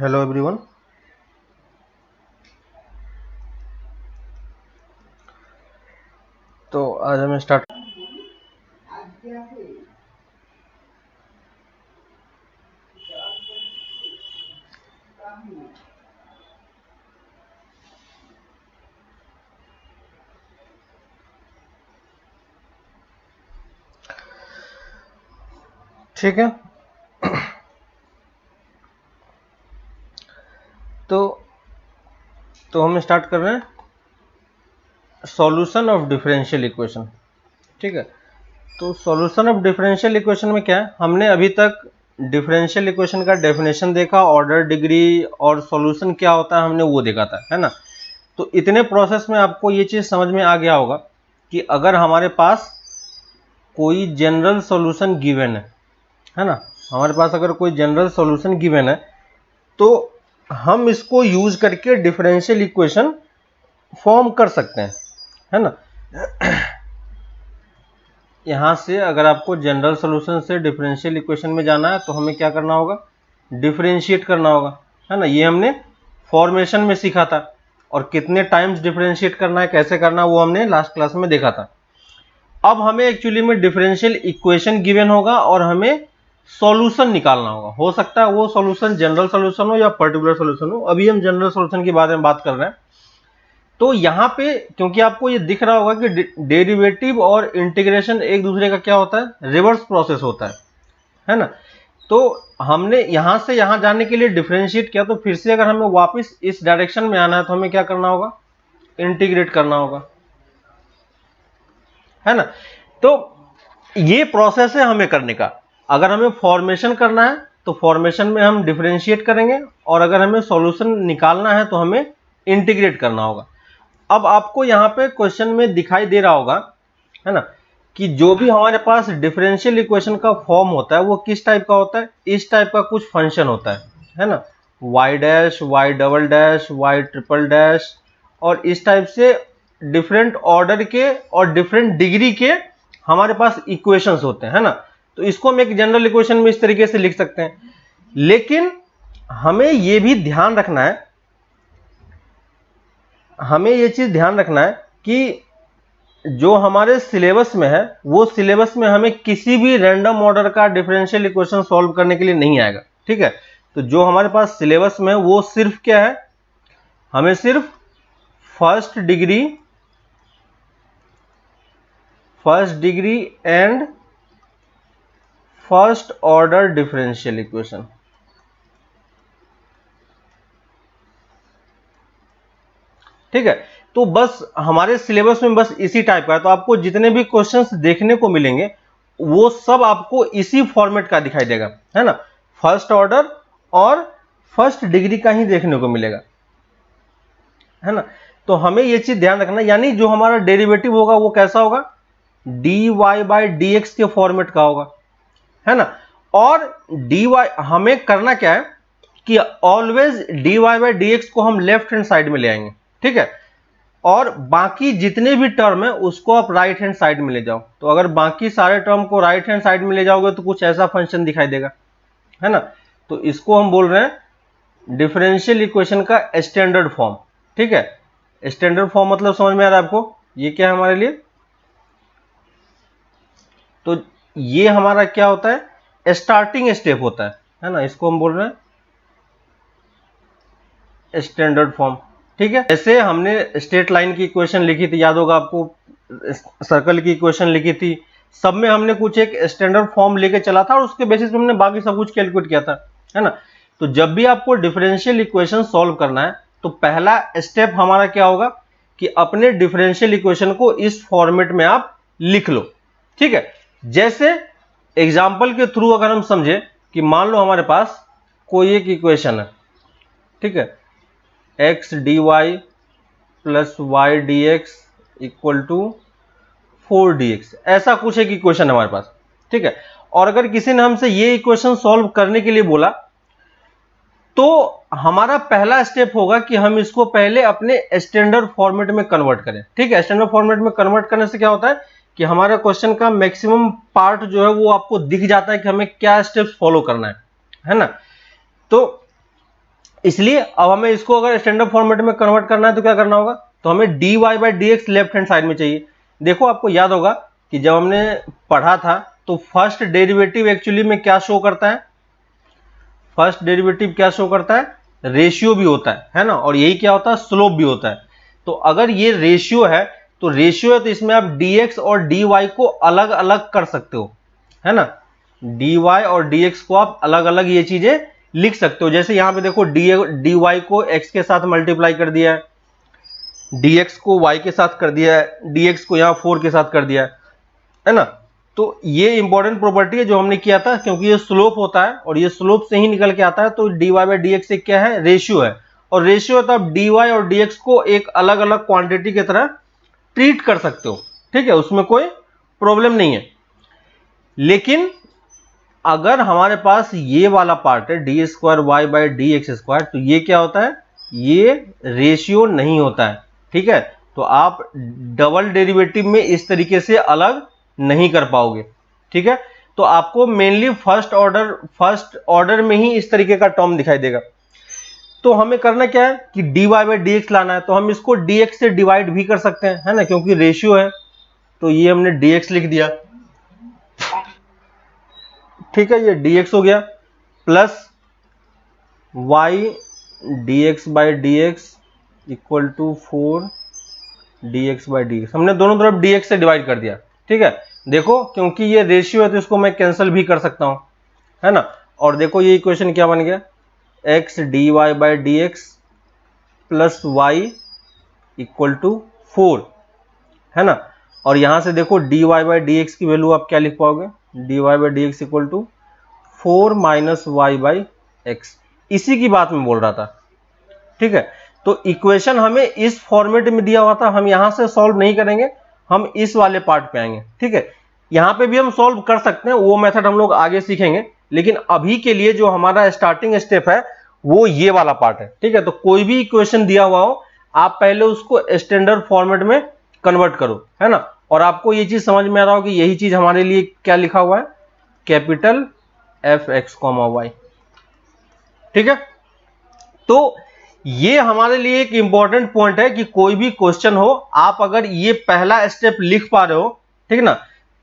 Hello everyone. तो आज हमें स्टार्ट ठीक है। तो हम स्टार्ट कर रहे हैं सॉल्यूशन ऑफ डिफरेंशियल इक्वेशन। ठीक है। तो सॉल्यूशन ऑफ डिफरेंशियल इक्वेशन में क्या है, हमने अभी तक डिफरेंशियल इक्वेशन का डेफिनेशन देखा, ऑर्डर, डिग्री और सॉल्यूशन क्या होता है हमने वो देखा था, है ना। तो इतने प्रोसेस में आपको ये चीज़ समझ में आ गया होगा कि अगर हमारे पास कोई जनरल सॉल्यूशन गिवन है ना, हमारे पास अगर कोई जनरल सॉल्यूशन गिवन है तो हम इसको यूज करके डिफरेंशियल इक्वेशन फॉर्म कर सकते हैं, है ना। यहां से अगर आपको जनरल सॉल्यूशन से डिफरेंशियल इक्वेशन में जाना है तो हमें क्या करना होगा, डिफरेंशिएट करना होगा, है ना। ये हमने फॉर्मेशन में सीखा था और कितने टाइम्स डिफरेंशिएट करना है, कैसे करना है, वो हमने लास्ट क्लास में देखा था। अब हमें एक्चुअली में डिफरेंशियल इक्वेशन गिवन होगा और हमें सॉल्यूशन निकालना होगा। हो सकता है वो सॉल्यूशन जनरल सॉल्यूशन हो या पर्टिकुलर सॉल्यूशन हो, अभी हम जनरल सॉल्यूशन के बारे में बात कर रहे हैं। तो यहाँ पे क्योंकि आपको ये दिख रहा होगा कि डेरिवेटिव और इंटीग्रेशन एक दूसरे का क्या होता है, रिवर्स प्रोसेस होता है ना। तो हमने यहां से यहां जाने के लिए डिफरेंशिएट किया, तो फिर से अगर हमें वापस इस डायरेक्शन में आना है तो हमें क्या करना होगा, इंटीग्रेट करना होगा, है ना। तो ये प्रोसेस है हमें करने का। अगर हमें फॉर्मेशन करना है तो फॉर्मेशन में हम डिफरेंशिएट करेंगे, और अगर हमें सॉल्यूशन निकालना है तो हमें इंटीग्रेट करना होगा। अब आपको यहाँ पे क्वेश्चन में दिखाई दे रहा होगा, है ना, कि जो भी हमारे पास डिफरेंशियल इक्वेशन का फॉर्म होता है वो किस टाइप का होता है, इस टाइप का कुछ फंक्शन होता है ना। y dash, y double dash, y triple dash, और इस टाइप से डिफरेंट ऑर्डर के और डिफरेंट डिग्री के हमारे पास इक्वेशंस होते हैं, है ना। तो इसको हम एक जनरल इक्वेशन में इस तरीके से लिख सकते हैं। लेकिन हमें यह भी ध्यान रखना है, हमें यह चीज ध्यान रखना है कि जो हमारे सिलेबस में है वो सिलेबस में हमें किसी भी रैंडम ऑर्डर का डिफरेंशियल इक्वेशन सॉल्व करने के लिए नहीं आएगा। ठीक है। तो जो हमारे पास सिलेबस में है वो सिर्फ क्या है, हमें सिर्फ first degree and first order differential equation, ठीक है। तो बस हमारे सिलेबस में बस इसी टाइप का है। तो आपको जितने भी क्वेश्चंस देखने को मिलेंगे वो सब आपको इसी फॉर्मेट का दिखाई देगा, है ना। फर्स्ट ऑर्डर और फर्स्ट डिग्री का ही देखने को मिलेगा, है ना। तो हमें ये चीज ध्यान रखना, यानी जो हमारा डेरिवेटिव होगा वो कैसा होगा, dy बाई डी एक्स के फॉर्मेट का होगा, है ना। और dy हमें करना क्या है कि always dy by d x को हम लेफ्ट हैंड साइड में ले आएंगे, ठीक है। और बाकी जितने भी टर्म है उसको आप राइट हैंड साइड में ले जाओ। तो अगर बाकी सारे टर्म को राइट हैंड साइड में ले जाओगे तो कुछ ऐसा फंक्शन दिखाई देगा, है ना। तो इसको हम बोल रहे हैं डिफरेंशियल इक्वेशन का स्टैंडर्ड फॉर्म, ठीक है। स्टैंडर्ड फॉर्म मतलब समझ में आ रहा है आपको, ये क्या है हमारे लिए। तो ये हमारा क्या होता है, स्टार्टिंग स्टेप होता है ना। इसको हम बोल रहे हैं स्टैंडर्ड फॉर्म, ठीक है। जैसे हमने स्ट्रेट लाइन की इक्वेशन लिखी थी, याद होगा आपको, सर्कल की इक्वेशन लिखी थी, सब में हमने कुछ एक स्टैंडर्ड फॉर्म लेके चला था और उसके बेसिस पे हमने बाकी सब कुछ कैलकुलेट किया था, है ना। तो जब भी आपको डिफरेंशियल इक्वेशन सॉल्व करना है तो पहला स्टेप हमारा क्या होगा कि अपने डिफरेंशियल इक्वेशन को इस फॉर्मेट में आप लिख लो, ठीक है। जैसे एग्जाम्पल के थ्रू अगर हम समझे कि मान लो हमारे पास कोई एक इक्वेशन है, ठीक है, x d y plus y d x equal to 4dx, ऐसा कुछ एक इक्वेशन है हमारे पास, ठीक है। और अगर किसी ने हमसे ये इक्वेशन सॉल्व करने के लिए बोला तो हमारा पहला स्टेप होगा कि हम इसको पहले अपने स्टैंडर्ड फॉर्मेट में कन्वर्ट करें, ठीक है। स्टैंडर्ड फॉर्मेट में कन्वर्ट करने से क्या होता है कि हमारा क्वेश्चन का मैक्सिमम पार्ट जो है वो आपको दिख जाता है कि हमें क्या स्टेप्स फॉलो करना है ना। तो इसलिए अब हमें इसको अगर स्टैंडर्ड फॉर्मेट में कन्वर्ट करना है तो क्या करना होगा, तो हमें dy by d x left hand side में चाहिए। देखो आपको याद होगा कि जब हमने पढ़ा था तो फर्स्ट डेरिवेटिव एक्चुअली में क्या शो करता है, फर्स्ट डेरिवेटिव क्या शो करता है, रेशियो भी होता है ना, और यही क्या होता है, स्लोप भी होता है। तो अगर ये रेशियो है तो रेशियो है तो इसमें आप dx और dy को अलग अलग कर सकते हो, है ना, dy और dx को आप अलग अलग ये चीजें लिख सकते हो। जैसे यहां पे देखो dy को x के साथ मल्टीप्लाई कर दिया है, dx को y के साथ कर दिया है, dx को यहां 4 के साथ कर दिया है ना। तो ये इंपॉर्टेंट प्रॉपर्टी है जो हमने किया था, क्योंकि ये स्लोप होता है और ये स्लोप से ही निकल के आता है। तो dy बाई डी एक्स एक क्या है, रेशियो है, और रेशियो है तो आप dy और dx को एक अलग अलग क्वांटिटी की तरह ट्रीट कर सकते हो, ठीक है, उसमें कोई प्रॉब्लम नहीं है। लेकिन अगर हमारे पास ये वाला पार्ट है d square y by d x square, तो ये क्या होता है, ये रेशियो नहीं होता है, ठीक है। तो आप डबल डेरिवेटिव में इस तरीके से अलग नहीं कर पाओगे, ठीक है। तो आपको मेनली फर्स्ट ऑर्डर में ही इस तरीके का टर्म दिखाई देगा। तो हमें करना क्या है कि dy बाई डी एक्स लाना है, तो हम इसको dx से डिवाइड भी कर सकते हैं, है ना, क्योंकि रेशियो है। तो ये हमने dx लिख दिया, ठीक है, ये dx हो गया, plus y dx by d x equal to 4 dx by d x. हमने दोनों तरफ dx से डिवाइड कर दिया, ठीक है। देखो क्योंकि ये रेशियो है तो इसको मैं कैंसिल भी कर सकता हूं, है ना। और देखो ये इक्वेशन क्या बन गया, x dy by d x plus y equal to 4, है ना। और यहां से देखो dy बाई डी एक्स की वैल्यू आप क्या लिख पाओगे, dy by d x equal to 4 minus y by x. इसी की बात मैं बोल रहा था, ठीक है। तो इक्वेशन हमें इस फॉर्मेट में दिया हुआ था, हम यहां से सॉल्व नहीं करेंगे, हम इस वाले पार्ट पे आएंगे, ठीक है। यहां पे भी हम सॉल्व कर सकते हैं, वो मेथड हम लोग आगे सीखेंगे, लेकिन अभी के लिए जो हमारा स्टार्टिंग स्टेप है वो ये वाला पार्ट है, ठीक है। तो कोई भी इक्वेशन दिया हुआ हो आप पहले उसको स्टैंडर्ड फॉर्मेट में कन्वर्ट करो, है ना। और आपको ये चीज समझ में आ रहा हो कि यही चीज हमारे लिए क्या लिखा हुआ है, capital f x comma y, ठीक है। तो ये हमारे लिए एक इंपॉर्टेंट पॉइंट है कि कोई भी क्वेश्चन हो, आप अगर ये पहला स्टेप लिख पा रहे हो, ठीक है ना,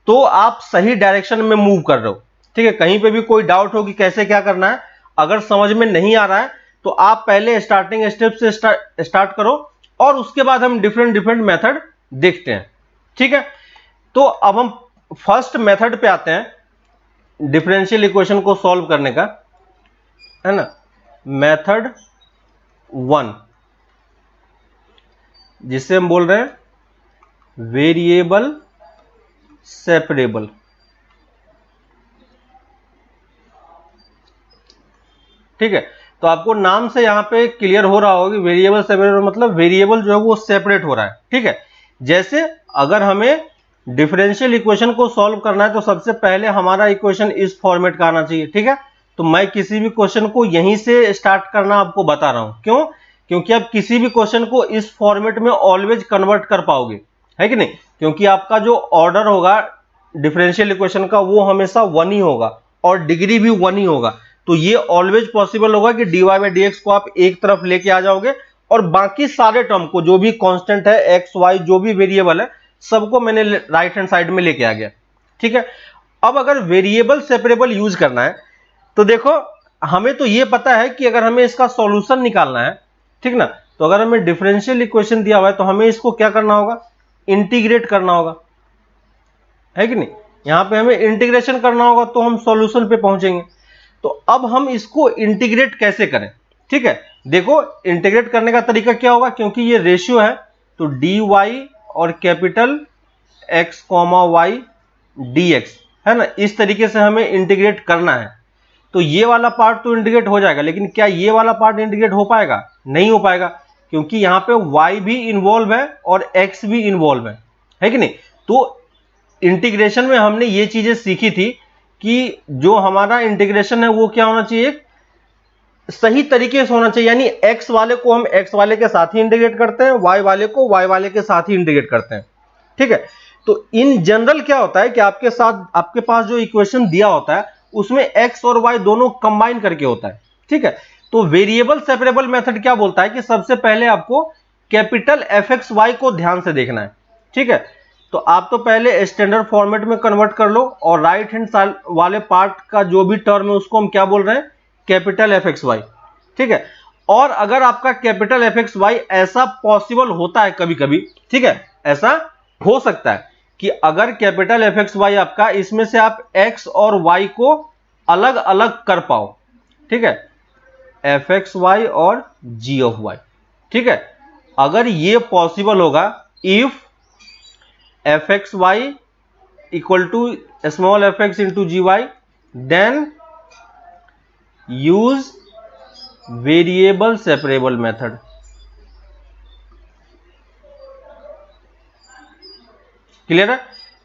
तो आप सही डायरेक्शन में मूव कर रहे हो, ठीक है। कहीं पे भी कोई डाउट हो कि कैसे क्या करना है, अगर समझ में नहीं आ रहा है तो आप पहले स्टार्टिंग स्टेप से स्टार्ट करो और उसके बाद हम डिफरेंट मेथड देखते हैं, ठीक है। तो अब हम फर्स्ट मेथड पे आते हैं डिफरेंशियल इक्वेशन को सॉल्व करने का, है ना। मेथड 1 जिसे हम बोल रहे हैं वेरिएबल सेपरेबल, ठीक है। तो आपको नाम से यहां पे क्लियर हो रहा होगा कि वेरिएबल सेपरेबल मतलब वेरिएबल जो है वो सेपरेट हो रहा है, ठीक है। जैसे अगर हमें डिफरेंशियल इक्वेशन को सॉल्व करना है तो सबसे पहले हमारा इक्वेशन इस फॉर्मेट का आना चाहिए, ठीक है। तो मैं किसी भी क्वेश्चन को यहीं से स्टार्ट करना आपको बता रहा हूं, क्यों, क्योंकि आप किसी भी क्वेश्चन को इस फॉर्मेट में ऑलवेज कन्वर्ट कर पाओगे, है कि नहीं, क्योंकि आपका जो ऑर्डर होगा डिफरेंशियल इक्वेशन का वो हमेशा 1 ही होगा और डिग्री भी 1 ही होगा। तो ये ऑलवेज पॉसिबल होगा कि dy बाई डी एक्स को आप एक तरफ लेके आ जाओगे और बाकी सारे टर्म को, जो भी कांस्टेंट है x y जो भी वेरिएबल है, सबको मैंने राइट हैंड साइड में लेके आ गया, ठीक है। अब अगर वेरिएबल सेपरेबल यूज करना है तो देखो हमें तो ये पता है कि अगर हमें इसका सॉल्यूशन निकालना है, ठीक ना, तो अगर हमें डिफरेंशियल इक्वेशन दिया हुआ है तो हमें इसको क्या करना होगा, इंटीग्रेट करना होगा, है कि नहीं। यहां पे हमें इंटीग्रेशन करना होगा तो हम सॉल्यूशन पे पहुंचेंगे। तो अब हम इसको इंटीग्रेट कैसे करें, ठीक है। देखो इंटीग्रेट करने का तरीका क्या होगा, क्योंकि ये रेशियो है तो dy और capital x comma y dx, है ना, इस तरीके से हमें इंटीग्रेट करना है। तो ये वाला पार्ट तो इंटीग्रेट हो जाएगा, लेकिन क्या ये वाला पार्ट इंटीग्रेट हो पाएगा, नहीं हो पाएगा, क्योंकि यहां पे y भी इन्वॉल्व है और x भी इन्वॉल्व है कि नहीं। तो इंटीग्रेशन में हमने ये चीजें सीखी थी कि जो हमारा इंटीग्रेशन है वो क्या होना चाहिए, सही तरीके से होना चाहिए, यानी x वाले को हम x वाले के साथ ही इंटीग्रेट करते हैं, y वाले को y वाले के साथ ही इंटीग्रेट करते हैं, ठीक है। तो इन जनरल क्या होता है कि आपके पास जो इक्वेशन दिया होता है उसमें x और y दोनों कंबाइन करके होता है, ठीक है। तो वेरिएबल सेपरेबल मेथड क्या बोलता है कि सबसे पहले आपको कैपिटल fxy को ध्यान से देखना है, ठीक है। तो आप तो पहले स्टैंडर्ड फॉर्मेट में कन्वर्ट कर लो और राइट हैंड साइड वाले पार्ट का जो भी टर्म है उसको हम क्या बोल रहे हैं, कैपिटल fxy, ठीक है। और अगर आपका कैपिटल fxy ऐसा पॉसिबल होता है कभी कभी, ठीक है, ऐसा हो सकता है कि अगर कैपिटल fxy आपका, इसमें से आप x और y को अलग अलग कर पाओ, ठीक है, fxy और g ऑफ y, ठीक है। अगर ये पॉसिबल होगा if fxy equal to small fx into gy, then use variable separable method. Clear है?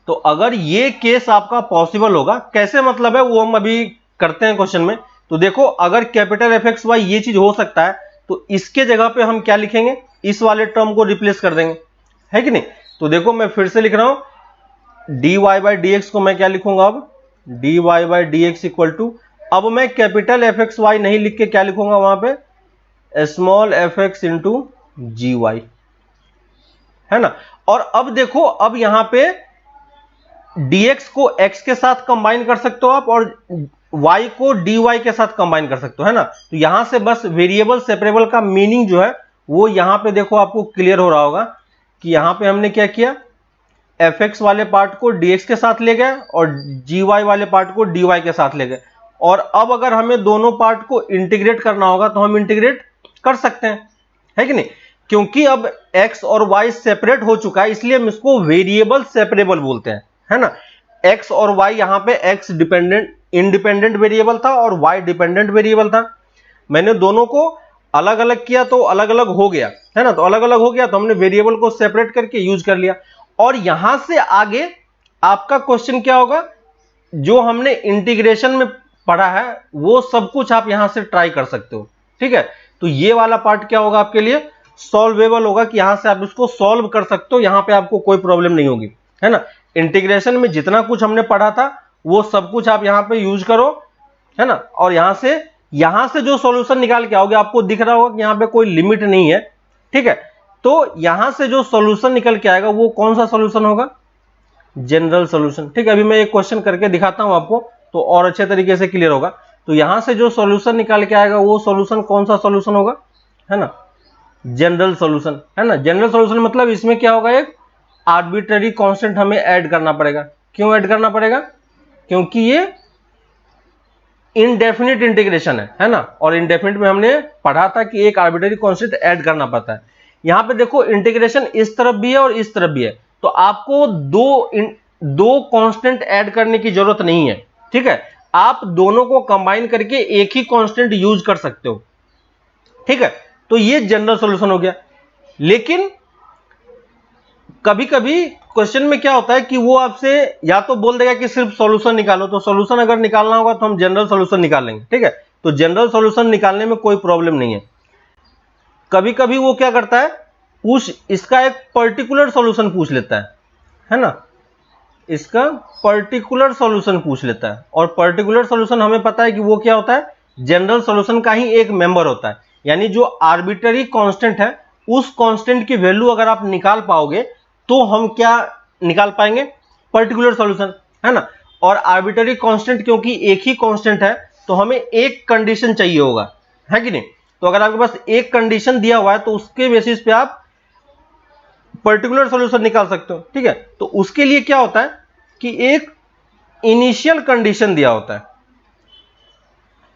तो अगर ये केस आपका पॉसिबल होगा, कैसे मतलब है वो हम अभी करते हैं क्वेश्चन में। तो देखो अगर कैपिटल fxy ये चीज हो सकता है तो इसके जगह पे हम क्या लिखेंगे, इस वाले टर्म को रिप्लेस कर देंगे, है कि नहीं। तो देखो मैं फिर से लिख रहा हूं, dy बाई dx को मैं क्या लिखूंगा अब, dy by dx equal to, अब मैं कैपिटल fxy नहीं लिख के क्या लिखूंगा वहां पे, स्मॉल fx इंटू gy, है ना। और अब देखो, अब यहां पे dx को x के साथ कंबाइन कर सकते हो आप और y को dy के साथ कंबाइन कर सकते हो, है ना। तो यहां से बस वेरिएबल सेपरेबल का मीनिंग जो है वो यहां पे देखो आपको क्लियर हो रहा होगा कि यहां पे हमने क्या किया, fx वाले पार्ट को dx के साथ ले गए और gy वाले पार्ट को dy के साथ ले गए। और अब अगर हमें दोनों पार्ट को इंटीग्रेट करना होगा तो हम इंटीग्रेट कर सकते हैं, है कि नहीं, क्योंकि अब x और y सेपरेट हो चुका है, इसलिए हम इसको वेरिएबल सेपरेबल बोलते हैं, है ना। x और y, यहां पे x इंडिपेंडेंट वेरिएबल था और y डिपेंडेंट वेरिएबल था। मैंने दोनों को अलग अलग किया तो अलग अलग हो गया, है ना। तो अलग अलग हो गया तो हमने वेरिएबल को सेपरेट करके यूज कर लिया। और यहां से आगे आपका क्वेश्चन क्या होगा, जो हमने इंटीग्रेशन में पढ़ा है वो सब कुछ आप यहां से ट्राई कर सकते हो, ठीक है। तो ये वाला पार्ट क्या होगा आपके लिए, सॉल्वेबल होगा, कि यहां से आप इसको सॉल्व कर सकते हो, यहां पे आपको कोई प्रॉब्लम नहीं होगी, है ना। इंटीग्रेशन में जितना कुछ हमने पढ़ा था वो सब कुछ आप यहां पे यूज करो, है ना। और यहां से जो सॉल्यूशन निकाल के आओगे आपको दिख रहा होगा कि यहां पे कोई लिमिट नहीं है, ठीक है। तो यहां से जो सॉल्यूशन निकल के आएगा वो कौन सा सॉल्यूशन होगा, जनरल सॉल्यूशन, ठीक है। अभी मैं एक क्वेश्चन करके दिखाता हूं आपको तो और अच्छे तरीके से क्लियर होगा। तो यहां से जो सॉल्यूशन निकाल के आएगा वो सॉल्यूशन कौन सा सॉल्यूशन होगा, है ना, जनरल सॉल्यूशन, है ना। जनरल सॉल्यूशन मतलब इसमें क्या होगा, एक आर्बिट्ररी कांस्टेंट हमें ऐड करना पड़ेगा। क्यों ऐड करना पड़ेगा, क्योंकि ये इनडेफिनिट इंटीग्रेशन है ना। और इनडेफिनिट में हमने पढ़ा था कि एक आर्बिट्ररी कांस्टेंट ऐड करना पड़ता है। यहां पे देखो इंटीग्रेशन इस तरफ भी है और इस तरफ भी है, तो आपको दो कांस्टेंट ऐड करने की जरूरत नहीं है, ठीक है। आप दोनों को कंबाइन करके एक ही कांस्टेंट यूज कर सकते हो, ठीक है। तो ये जनरल सॉल्यूशन हो गया। लेकिन कभी कभी क्वेश्चन में क्या होता है कि वो आपसे या तो बोल देगा कि सिर्फ सॉल्यूशन निकालो, तो सॉल्यूशन अगर निकालना होगा तो हम जनरल सॉल्यूशन निकाल लेंगे, ठीक है। तो जनरल सॉल्यूशन निकालने में कोई प्रॉब्लम नहीं है। कभी कभी वो क्या करता है, इसका एक पर्टिकुलर सॉल्यूशन पूछ लेता है ना, इसका पर्टिकुलर सॉल्यूशन पूछ लेता है। और पर्टिकुलर सॉल्यूशन हमें पता है कि वो क्या होता है, जनरल सॉल्यूशन का ही एक मेंबर होता है। यानी जो आर्बिट्ररी कांस्टेंट है उस कांस्टेंट की वैल्यू अगर आप निकाल पाओगे तो हम क्या निकाल पाएंगे, पर्टिकुलर सॉल्यूशन, है ना। और आर्बिट्ररी कांस्टेंट क्योंकि एक ही कांस्टेंट है तो हमें एक कंडीशन चाहिए होगा, है कि नहीं। तो अगर आपके पास एक कंडीशन दिया हुआ है तो उसके बेसिस पे आप पर्टिकुलर सॉल्यूशन निकाल सकते हो, ठीक है। तो उसके लिए क्या होता है कि एक इनिशियल कंडीशन दिया होता है।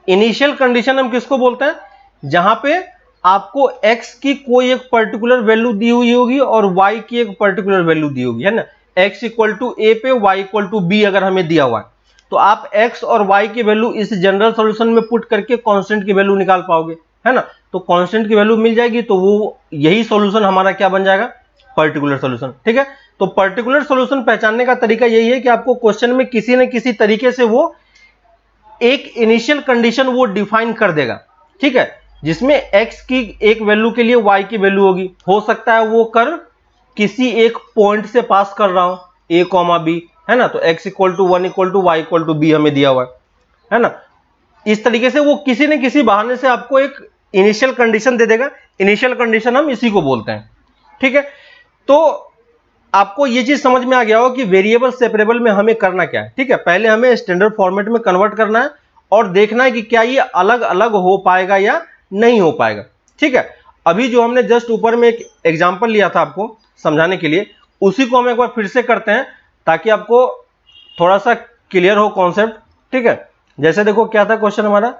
इनिशियल कंडीशन हम किसको बोलते हैं, जहां पे आपको x की कोई एक पर्टिकुलर वैल्यू दी हुई होगी और y की एक पर्टिकुलर वैल्यू दी होगी, है ना। x इक्वल टू a पे y इक्वल टू b अगर हमें दिया हुआ है तो आप x और y की वैल्यू इस जनरल सॉल्यूशन में पुट करके कांस्टेंट की वैल्यू निकाल पाओगे, है ना। तो कांस्टेंट की वैल्यू मिल जाएगी तो वो यही सॉल्यूशन हमारा क्या बन जाएगा, पर्टिकुलर सॉल्यूशन, ठीक है। तो पर्टिकुलर सॉल्यूशन पहचानने का तरीका यही है कि आपको क्वेश्चन में किसी न किसी तरीके से वो एक इनिशियल कंडीशन वो डिफाइन कर देगा, ठीक है, जिसमें x की एक वैल्यू के लिए y की वैल्यू होगी। हो सकता है वो कर किसी एक पॉइंट से पास कर रहा हूं a, b, है ना। तो x equal to 1 equal to y equal to b हमें दिया हुआ है ना। इस तरीके से वो किसी न किसी बहाने से आपको एक इनिशियल कंडीशन दे देगा। इनिशियल कंडीशन हम इसी को बोलते हैं, ठीक है। तो आपको ये चीज समझ में आ गया हो कि वेरिएबल सेपरेबल में हमें करना क्या है, ठीक है। पहले हमें स्टैंडर्ड फॉर्मेट में कन्वर्ट करना है और देखना है कि क्या ये अलग अलग हो पाएगा या नहीं हो पाएगा, ठीक है। अभी जो हमने जस्ट ऊपर में एक एग्जांपल लिया था आपको समझाने के लिए, उसी को हम एक बार फिर से करते हैं ताकि आपको थोड़ा सा क्लियर हो कॉन्सेप्ट, ठीक है। जैसे देखो क्या था क्वेश्चन हमारा,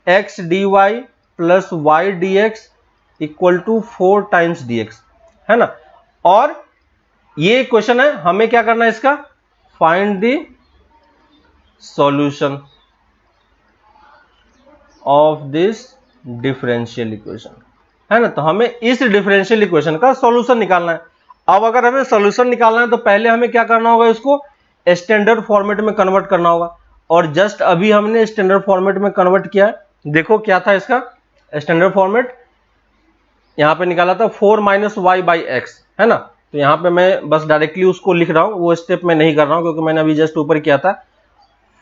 x dy plus y d x equal to 4 times dx, है ना। और ये क्वेश्चन है, हमें क्या करना है इसका, find the solution of this differential equation, है ना। तो हमें इस डिफरेंशियल इक्वेशन का सॉल्यूशन निकालना है। अब अगर हमें सॉल्यूशन निकालना है तो पहले हमें क्या करना होगा, इसको स्टैंडर्ड फॉर्मेट में कन्वर्ट करना होगा। और जस्ट अभी हमने स्टैंडर्ड फॉर्मेट में कन्वर्ट किया है। देखो क्या था इसका स्टैंडर्ड फॉर्मेट, यहां पे निकाला था 4 माइनस वाई बाई एक्स, है ना। तो यहां पे मैं बस डायरेक्टली उसको लिख रहा हूं, वो स्टेप मैं नहीं कर रहा हूं क्योंकि मैंने अभी जस्ट ऊपर किया था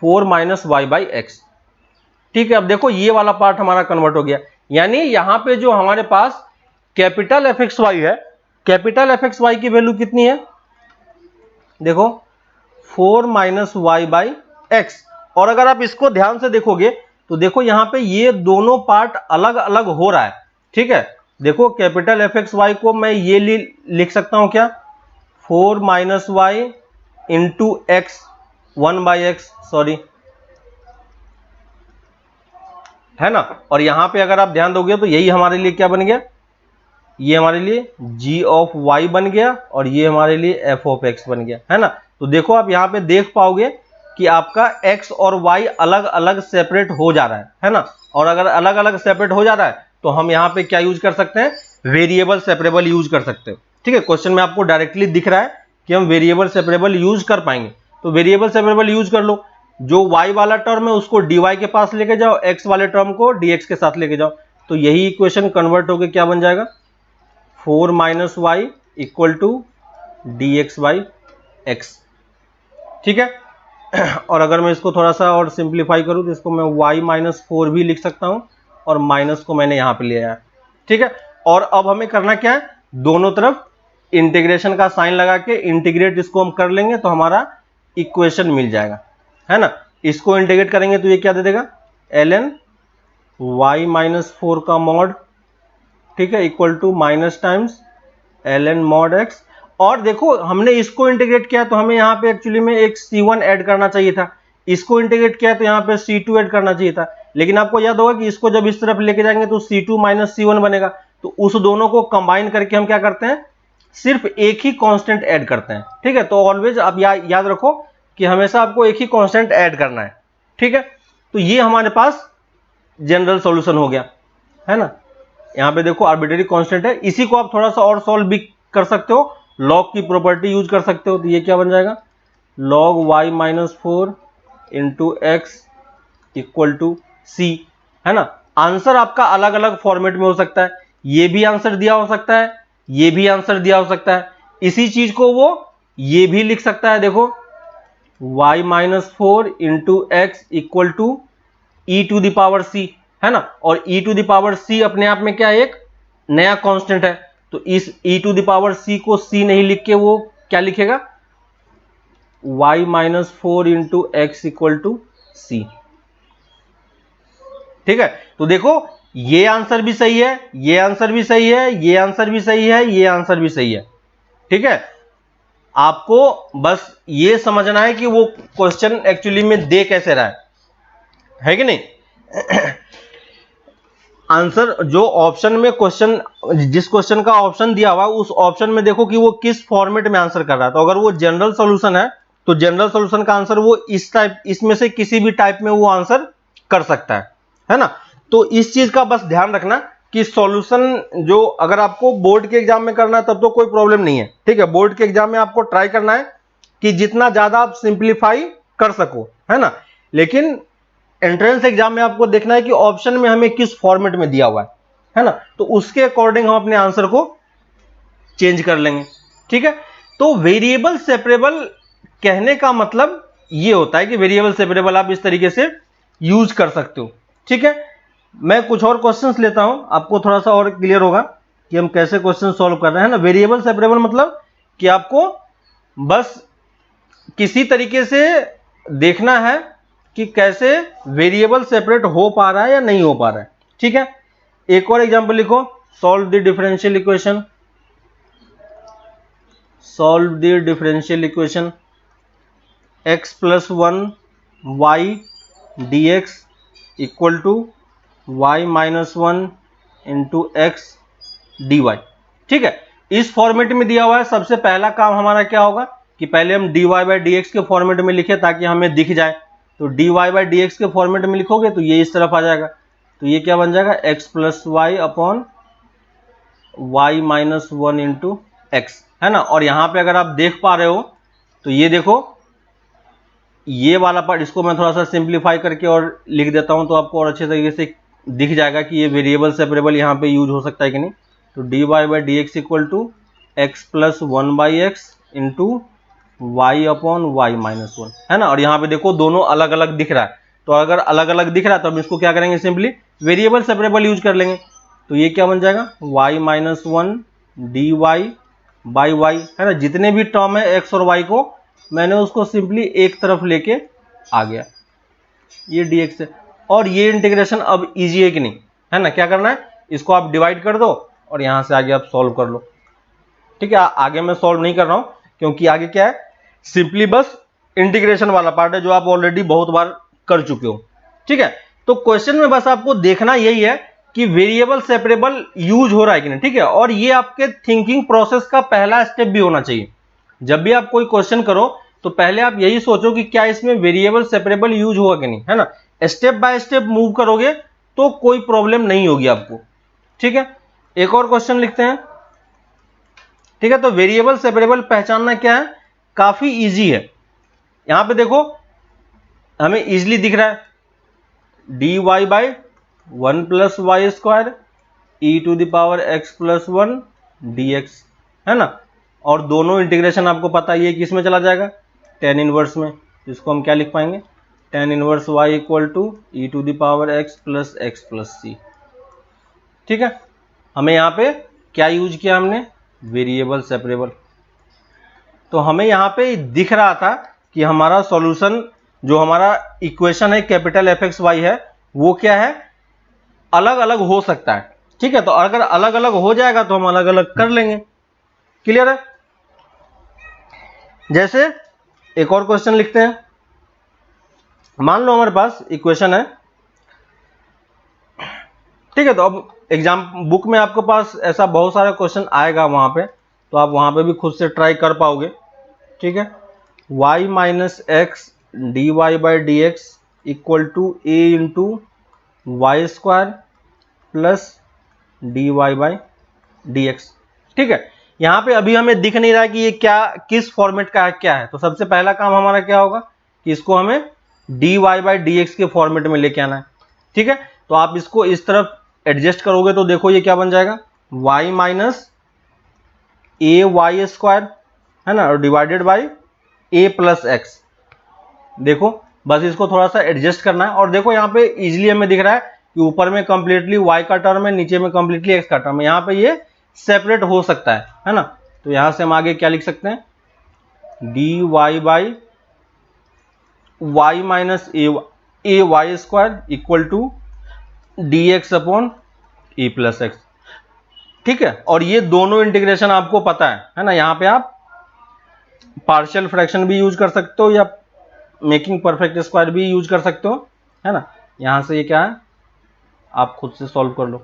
4 माइनस वाई बाई एक्स, ठीक है। अब देखो ये वाला पार्ट हमारा कन्वर्ट हो गया, यानी यहां पे जो हमारे पास कैपिटल एफ एक्स वाई है, कैपिटल एफ एक्स वाई की वैल्यू कितनी है, देखो 4 माइनस वाई बाई एक्स। और अगर आप इसको ध्यान से देखोगे तो देखो यहां पे ये दोनों पार्ट अलग अलग हो रहा है, ठीक है। देखो कैपिटल एफ एक्स वाई को मैं ये लिख सकता हूं क्या, 4 minus y into x 1 by x, sorry, है ना। और यहां पे अगर आप ध्यान दोगे तो यही हमारे लिए क्या बन गया, ये हमारे लिए g ऑफ y बन गया और ये हमारे लिए f ऑफ x बन गया, है ना। तो देखो आप यहां पे देख पाओगे कि आपका x और y अलग अलग सेपरेट हो जा रहा है ना। और अगर अलग अलग सेपरेट हो जा रहा है तो हम यहां पे क्या यूज कर सकते हैं, वेरिएबल सेपरेबल यूज कर सकते हैं, ठीक है। क्वेश्चन में आपको डायरेक्टली दिख रहा है कि हम वेरिएबल सेपरेबल यूज कर पाएंगे, तो वेरिएबल सेपरेबल यूज कर लो। जो y वाला टर्म है उसको dy के पास लेके जाओ, x वाले टर्म को dx के साथ लेके जाओ, तो यही इक्वेशन कन्वर्ट होकर क्या बन जाएगा, 4 minus y equal to d x by x, ठीक है। और अगर मैं इसको थोड़ा सा और सिंप्लीफाई करूं तो इसको मैं y माइनस 4 भी लिख सकता हूं और माइनस को मैंने यहां पे ले आया, ठीक है। और अब हमें करना क्या है, दोनों तरफ इंटीग्रेशन का साइन लगा के इंटीग्रेट इसको हम कर लेंगे तो हमारा इक्वेशन मिल जाएगा, है ना। इसको इंटीग्रेट करेंगे तो ये क्या दे देगा, ln y माइनस 4 का मॉड, ठीक है, equal to minus times ln mod x। और देखो हमने इसको इंटीग्रेट किया तो हमें यहाँ पे एक्चुअली में एक c1 ऐड करना चाहिए था, इसको इंटीग्रेट किया तो यहाँ पे c2 ऐड करना चाहिए था। लेकिन आपको याद होगा कि इसको जब इस तरफ लेके जाएंगे तो c2 माइनस c1 बनेगा, तो उस दोनों को कंबाइन करके हम क्या करते हैं, सिर्फ एक ही कांस्टेंट ऐड करते हैं, ठीक है। तो ऑलवेज आप याद रखो कि हमेशा आपको एक ही कांस्टेंट ऐड करना है, ठीक है। तो ये हमारे पास जनरल सॉल्यूशन हो गया, है ना। यहाँ पे देखो आर्बिट्रेरी कांस्टेंट है, इसी को आप थोड़ा सा और सॉल्व भी कर सकते हो, लॉग की प्रॉपर्टी यूज कर सकते हो। तो ये क्या बन जाएगा, log y minus 4 into x equal to c, है ना। आंसर आपका अलग अलग फॉर्मेट में हो सकता है, ये भी आंसर दिया हो सकता है, ये भी आंसर दिया हो सकता है। इसी चीज को वो ये भी लिख सकता है, देखो y minus 4 into x equal to e to the power c, है ना। और e to the power c अपने आप में क्या है, एक नया कांस्टेंट है, तो इस e to the power c को c नहीं लिख के वो क्या लिखेगा, y minus 4 into x equal to c, ठीक है। तो देखो ये आंसर भी सही है, ये आंसर भी सही है, ये आंसर भी सही है, ये आंसर भी सही है, ठीक है। आपको बस ये समझना है कि वो क्वेश्चन एक्चुअली में दे कैसे रहा है कि नहीं। आंसर जो ऑप्शन में क्वेश्चन, जिस क्वेश्चन का ऑप्शन दिया हुआ उस ऑप्शन में देखो कि वो किस फॉर्मेट में आंसर कर रहा है। तो अगर वो जनरल सॉल्यूशन है तो जनरल सॉल्यूशन का आंसर वो इस टाइप, इसमें से किसी भी टाइप में वो आंसर कर सकता है ना। तो इस चीज का बस ध्यान रखना कि सॉल्यूशन जो अगर आपको बोर्ड के एग्जाम में करना है तब तो कोई प्रॉब्लम नहीं है, ठीक है। बोर्ड के एग्जाम में आपको ट्राई करना है कि जितना ज्यादा आप सिंप्लीफाई कर सको, है ना। लेकिन एंट्रेंस एग्जाम में आपको देखना है कि ऑप्शन में हमें किस फॉर्मेट में दिया हुआ है ना, तो उसके अकॉर्डिंग हम अपने आंसर को चेंज कर लेंगे, ठीक है। तो वेरिएबल सेपरेबल कहने का मतलब ये होता है कि वेरिएबल सेपरेबल आप इस तरीके से यूज कर सकते हो, ठीक है, मैं कुछ और क्वेश्चंस लेता हूं, आपको थोड़ा सा और क्लियर होगा कि हम कैसे क्वेश्चन सॉल्व कर रहे हैं ना। वेरिएबल सेपरेबल मतलब कि आपको बस किसी तरीके से देखना है कि कैसे वेरिएबल सेपरेट हो पा रहा है या नहीं हो पा रहा है। ठीक है, एक और एग्जांपल लिखो, solve the differential equation, solve the differential equation x plus 1 y dx equal to y minus 1 into x dy। ठीक है, इस फॉर्मेट में दिया हुआ है। सबसे पहला काम हमारा क्या होगा कि पहले हम dy बाई dx के फॉर्मेट में लिखे ताकि हमें दिख जाए। तो dy बाई dx के फॉर्मेट में लिखोगे तो ये इस तरफ आ जाएगा, तो ये क्या बन जाएगा x plus y upon y minus 1 into x, है ना। और यहां पे अगर आप देख पा रहे हो तो ये देखो, ये वाला पार्ट इसको मैं थोड़ा सा सिंप्लीफाई करके और लिख देता हूं तो आपको और अच्छे तरीके से दिख जाएगा कि ये वेरिएबल सेपरेबल यहाँ पे यूज हो सकता है कि नहीं। तो dy by d x equal to x plus 1 by x into y upon y minus 1, है ना। और यहाँ पे देखो दोनों अलग अलग दिख रहा है, तो अगर अलग अलग दिख रहा है तो हम इसको क्या करेंगे, सिंपली वेरिएबल सेपरेबल यूज कर लेंगे। तो ये क्या बन जाएगा y minus 1 d y by y, है ना। जितने भी टर्म है x और y को मैंने उसको सिंपली एक तरफ लेके आ गया, ये dx है। और ये इंटीग्रेशन अब इजी है कि नहीं, है ना। क्या करना है, इसको आप डिवाइड कर दो और यहां से आगे आप सॉल्व कर लो। ठीक है, आगे मैं सॉल्व नहीं कर रहा हूं क्योंकि आगे क्या है, सिंपली बस इंटीग्रेशन वाला पार्ट है जो आप ऑलरेडी बहुत बार कर चुके हो। ठीक है, तो क्वेश्चन में बस आपको देखना यही है कि वेरिएबल सेपरेबल यूज हो रहा है कि नहीं। ठीक है, और ये आपके थिंकिंग प्रोसेस का पहला स्टेप भी होना चाहिए। जब भी आप कोई क्वेश्चन करो तो पहले आप यही सोचो कि क्या इसमें वेरिएबल सेपरेबल यूज होगा कि नहीं, है ना। स्टेप बाय स्टेप मूव करोगे तो कोई प्रॉब्लम नहीं होगी आपको। ठीक है, एक और क्वेश्चन लिखते हैं। ठीक है, तो वेरिएबल सेपरेबल पहचानना क्या है, काफी इजी है। यहां पे देखो हमें इजीली दिख रहा है dy by 1 plus y square e to the power x plus 1 dx, है ना। और दोनों इंटीग्रेशन आपको पता है ये किस में चला जाएगा, tan इनवर्स में। इसको हम क्या लिख पाएंगे, tan inverse y equal to e to the power x plus c। ठीक है, हमें यहाँ पे क्या यूज किया हमने, वेरिएबल सेपरेबल। तो हमें यहाँ पे दिख रहा था कि हमारा सॉल्यूशन जो हमारा इक्वेशन है कैपिटल fx y है वो क्या है, अलग अलग हो सकता है। ठीक है, तो अगर अलग अलग हो जाएगा तो हम अलग अलग कर लेंगे। क्लियर है। जैसे एक और क्वेश्चन लिखते हैं। मान लो हमारे पास इक्वेशन है, ठीक है, तो अब एग्जाम बुक में आपके पास ऐसा बहुत सारा क्वेश्चन आएगा वहां पे, तो आप वहां पे भी खुद से ट्राई कर पाओगे। ठीक है, y minus x d y by d x equal to a into y square plus d y by d x. ठीक है, यहाँ पे अभी हमें दिख नहीं रहा है कि ये क्या किस फॉर्मेट का है, क्या है। तो सबसे पहला काम हमारा क्या होगा कि इसको हमें d y by d x के फॉर्मेट में लेके आना है। ठीक है, तो आप इसको इस तरफ एडजस्ट करोगे तो देखो ये क्या बन जाएगा, y minus a y square, है ना, और divided by a plus x. देखो बस इसको थोड़ा सा एडजस्ट करना है। और देखो यहाँ पे इजीली हमें दिख रहा है कि ऊपर में कंप्लीटली y का टर्म है, नीचे में कंप्लीटली x का टर्म है। यहाँ पे ये सेपरेट हो सकता है ना। तो यहां से हम आगे क्या लिख सकते हैं, d y by y minus a y square equal to d x upon a plus x. ठीक है, और ये दोनों इंटीग्रेशन आपको पता है ना। यहाँ पे आप पार्शियल फ्रैक्शन भी यूज कर सकते हो या मेकिंग परफेक्ट स्क्वायर भी यूज कर सकते हो, है ना। यहां से ये क्या है आप खुद से सॉल्व कर लो।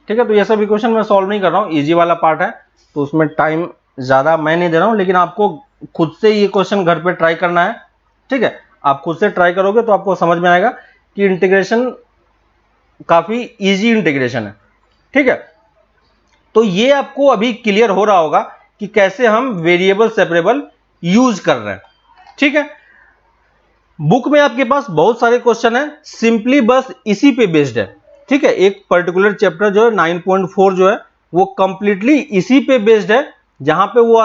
ठीक है, तो ये सब इक्वेशन मैं सॉल्व नहीं कर रहा हूँ, इजी वाला पार्ट है तो उसमें टाइम ज़्यादा मैं नहीं दे रहा हूँ, लेकिन आपको खुद से ये क्वेश्चन घर पे ट्राई करना है। ठीक है, आप खुद से ट्राई करोगे तो आपको समझ में आएगा कि इंटीग्रेशन काफ़ी इजी इंटीग्रेशन है। ठीक है, तो ये आपको अभी क्लियर हो रहा होगा कि कैसे हम वेरिएबल सेपरेबल यूज कर रहे हैं। ठीक है, बुक में आपके पास बहुत सारे क्वेश्चन है, सिंपली बस इसी पे बेस्ड है। ठीक है, एक पर्टिकुलर चैप्टर जो है 9.4 जो है वो कंप्लीटली इसी पे बेस्ड है, जहां पे वो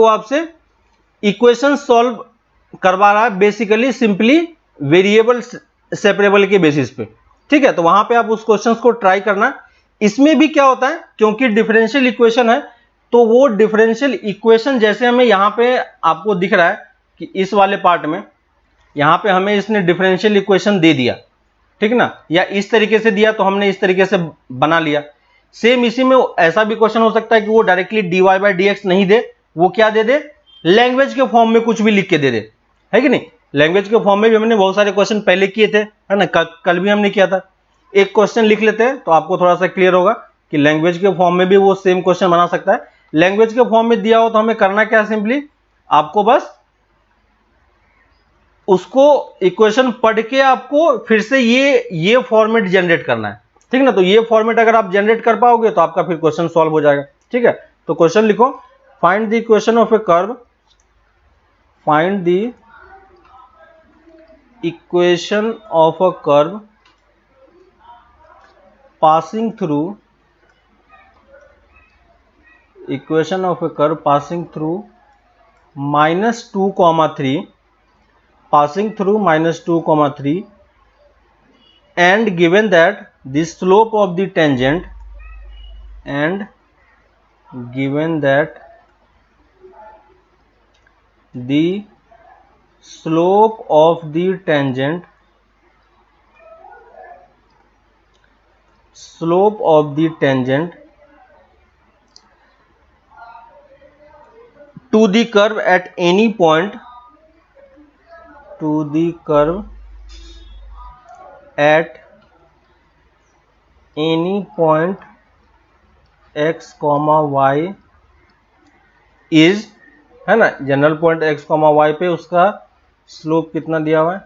आपसे इक्वेशन सॉल्व करवा रहा है। बेसिकली सिंपली वेरिएबल सेपरेबल के बेसिस पे, ठीक है। तो वहां पे आप उस क्वेश्चन को ट्राई करना। इसमें भी क्या होता है, क्योंकि डिफरेंशियल इक्वेशन है, तो वो डिफरेंशियल इक्वेशन जैसे हमें यहां पे आपको दिख रहा है कि इस वाले पार्ट में यहां पे हमें इसने डिफरेंशियल इक्वेशन दे दिया, ठीक ना, या इस तरीके से दिया तो हमने इस तरीके से बना लिया। सेम इसी में ऐसा भी क्वेश्चन हो सकता है कि वो डायरेक्टली dy/dx नहीं दे, वो क्या दे दे, लैंग्वेज के फॉर्म में कुछ भी लिख के दे दे, है कि नहीं। लैंग्वेज के फॉर्म में भी हमने बहुत सारे क्वेश्चन पहले किए थे, है ना, कल भी हमने किया था। एक क्वेश्चन लिख लेते हैं तो आपको थोड़ा सा क्लियर होगा कि लैंग्वेज के फॉर्म में भी वो सेम क्वेश्चन बना सकता है। लैंग्वेज के फॉर्म में दिया हो तो हमें करना क्या है, सिंपली आपको बस उसको इक्वेशन पढ़ के आपको फिर से ये फॉर्मेट जनरेट करना है, ठीक ना। तो ये फॉर्मेट अगर आप जनरेट कर पाओगे तो आपका फिर क्वेश्चन सॉल्व हो जाएगा, ठीक है। तो क्वेश्चन लिखो, find the equation of A curve, find the equation of a curve passing through, equation of a curve passing through -2, 3, passing through -2, 3, and given that the slope of the tangent, and given that the slope of the tangent, slope of the tangent to the curve at any point, to the curve at any point x, y is, है ना, general point x, y पे उसका slope कितना दिया हुआ है,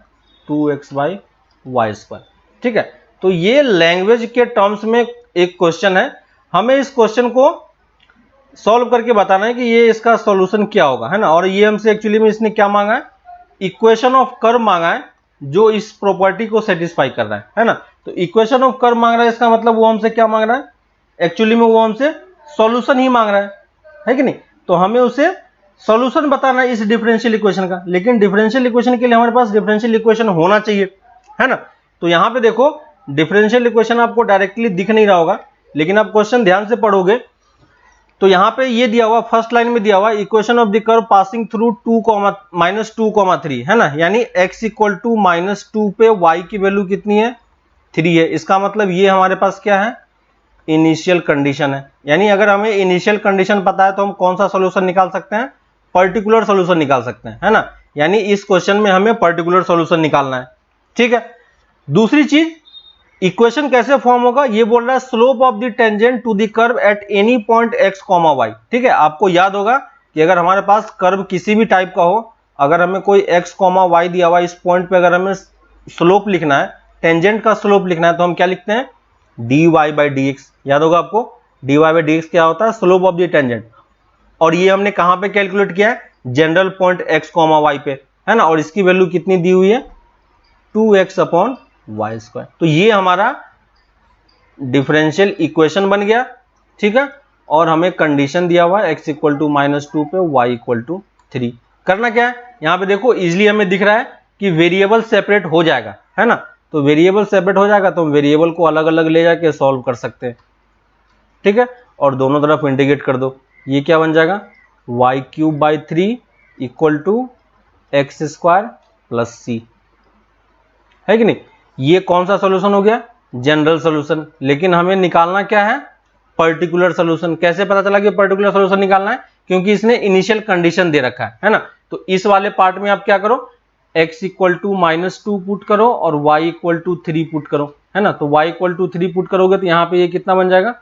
2x/y², ठीक है। तो ये लैंग्वेज के टर्म्स में एक क्वेश्चन है, हमें इस क्वेश्चन को सॉल्व करके बताना है कि ये इसका सॉल्यूशन क्या होगा, है ना। और ये हमसे एक्चुअली में इसने क्या मांगा है, इक्वेशन ऑफ कर्व मांगा है जो इस प्रॉपर्टी को सेटिस्फाई कर रहा है ना। तो इक्वेशन ऑफ कर्व मांग रहा है, इसका मतलब वो हमसे क्या मांग रहा है, एक्चुअली में वो हमसे सॉल्यूशन ही मांग रहा है कि नहीं। तो हमें उसे सॉल्यूशन बताना है इस डिफरेंशियल इक्वेशन का, लेकिन डिफरेंशियल इक्वेशन के लिए हमारे पास डिफरेंशियल इक्वेशन होना चाहिए, है ना। तो यहां पे देखो डिफरेंशियल इक्वेशन आपको डायरेक्टली दिख नहीं रहा होगा, लेकिन आप क्वेश्चन ध्यान से पढ़ोगे तो यहां पे ये दिया हुआ, फर्स्ट लाइन में दिया हुआ equation of the curve passing through -2, 3, है ना, यानी x इक्वल टू -2 पे y की वैल्यू कितनी है, 3 है। इसका मतलब ये हमारे पास क्या है, इनिशियल कंडीशन है। यानी अगर हमें इनिशियल कंडीशन पता है तो हम कौन सा सोल्यूशन निकाल सकते हैं, पर्टिकुलर सोल्यूशन निकाल सकते हैं, है ना। यानी इस क्वेश्चन में हमें पर्टिकुलर सोल्यूशन निकालना है, ठीक है। दूसरी चीज, इक्वेशन कैसे फॉर्म होगा, ये बोल रहा है slope of the tangent to the curve at any point x, y, ठीक है। आपको याद होगा कि अगर हमारे पास कर्व किसी भी टाइप का हो, अगर हमें कोई x, y दिया हुआ, इस पॉइंट पे अगर हमें स्लोप लिखना है, टेंजेंट का स्लोप लिखना है, तो हम क्या लिखते हैं, dy/dx। याद होगा आपको, dy/dx क्या होता है, स्लोप ऑफ द टेंजेंट। और ये हमने कहां पे कैलकुलेट किया है, जनरल पॉइंट x, y पे, है ना। और इसकी वैल्यू कितनी दी हुई है, 2x/y²। तो ये हमारा डिफरेंशियल इक्वेशन बन गया, ठीक है। और हमें कंडीशन दिया हुआ है x इक्वल टू -2 पे y इक्वल टू 3। करना क्या है, यहां पे देखो इजिली हमें दिख रहा है कि वेरिएबल सेपरेट हो जाएगा, है ना। तो वेरिएबल सेपरेट हो जाएगा तो हम वेरिएबल को अलग अलग ले जाके सॉल्व कर सकते हैं, ठीक है। और दोनों तरफ इंटीग्रेट कर दो, ये क्या बन जाएगा, y³ equal to x² plus c, है कि नहीं। ये कौन सा सॉल्यूशन हो गया, जनरल सॉल्यूशन। लेकिन हमें निकालना क्या है, पर्टिकुलर सॉल्यूशन। कैसे पता चला कि पर्टिकुलर सॉल्यूशन निकालना है, क्योंकि इसने इनिशियल कंडीशन दे रखा है ना। तो इस वाले पार्ट में आप क्या करो, x इक्वल टू -2 पुट करो और y इक्वल टू 3 पुट करो, है ना। तो y इक्वल टू 3 पुट करोगे तो यहाँ पे ये कितना बन जाएगा,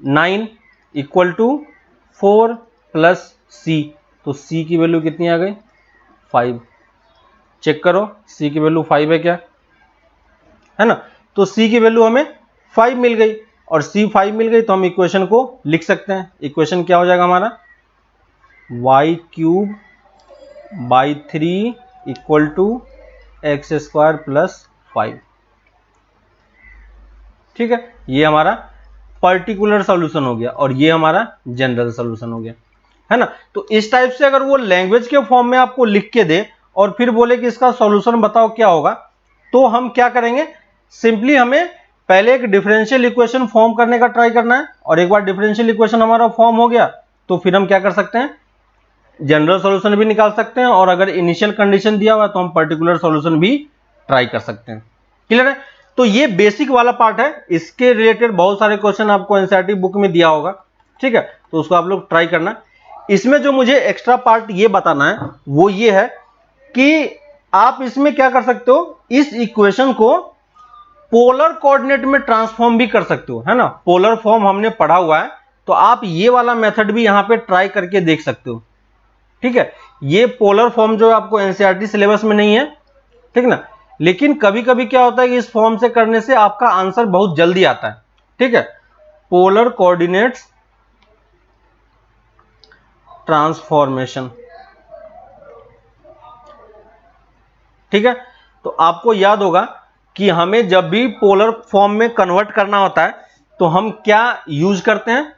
9 इक्वल टू 4 प्लस c। तो c की वैल्यू कितनी आ गई, 5। चेक करो c की वैल्यू 5 है क्या, है ना। तो c की वैल्यू हमें 5 मिल गई, और c 5 मिल गई तो हम इक्वेशन को लिख सकते हैं। इक्वेशन क्या हो जाएगा हमारा, y³/3 equal to x² plus 5, ठीक है। ये हमारा पर्टिकुलर सॉल्यूशन हो गया और ये हमारा जनरल सॉल्यूशन हो गया, है ना। तो इस टाइप से अगर वो लैंग्वेज के फॉर्म में आपको लिख के दे और फिर बोले कि इसका सॉल्यूशन बताओ क्या होगा, तो हम क्या करेंगे, सिंपली हमें पहले एक डिफरेंशियल इक्वेशन फॉर्म करने का ट्राई करना है, और एक बार डिफरेंशियल इक्वेशन हमारा फॉर्म हो गया तो फिर हम क्या कर सकते हैं, जनरल सॉल्यूशन भी निकाल सकते हैं, और अगर इनिशियल कंडीशन दिया हुआ है तो हम पर्टिकुलर सॉल्यूशन भी ट्राई कर सकते हैं। क्लियर है? तो ये बेसिक वाला पार्ट है, इसके रिलेटेड बहुत सारे क्वेश्चन आपको एनसीईआरटी बुक में दिया होगा, ठीक है, तो उसको आप लोग ट्राई करना। इसमें जो मुझे एक्स्ट्रा पार्ट ये बताना है वो ये है कि आप इसमें क्या कर सकते हो, इस इक्वेशन को पोलर कोऑर्डिनेट में ट्रांसफॉर्म भी कर सकते हो, है ना। पोलर फॉर्म हमने पढ़ा हुआ है, तो आप ये वाला मेथड भी यहां पे ट्राई करके देख सकते हो, ठीक है। ये पोलर फॉर्म जो आपको एनसीईआरटी सिलेबस में नहीं है, ठीक ना, लेकिन कभी कभी क्या होता है कि इस फॉर्म से करने से आपका आंसर बहुत जल्दी आता है, ठीक है। पोलर कोऑर्डिनेट्स ट्रांसफॉर्मेशन, ठीक है। तो आपको याद होगा कि हमें जब भी पोलर फॉर्म में कन्वर्ट करना होता है तो हम क्या यूज करते हैं,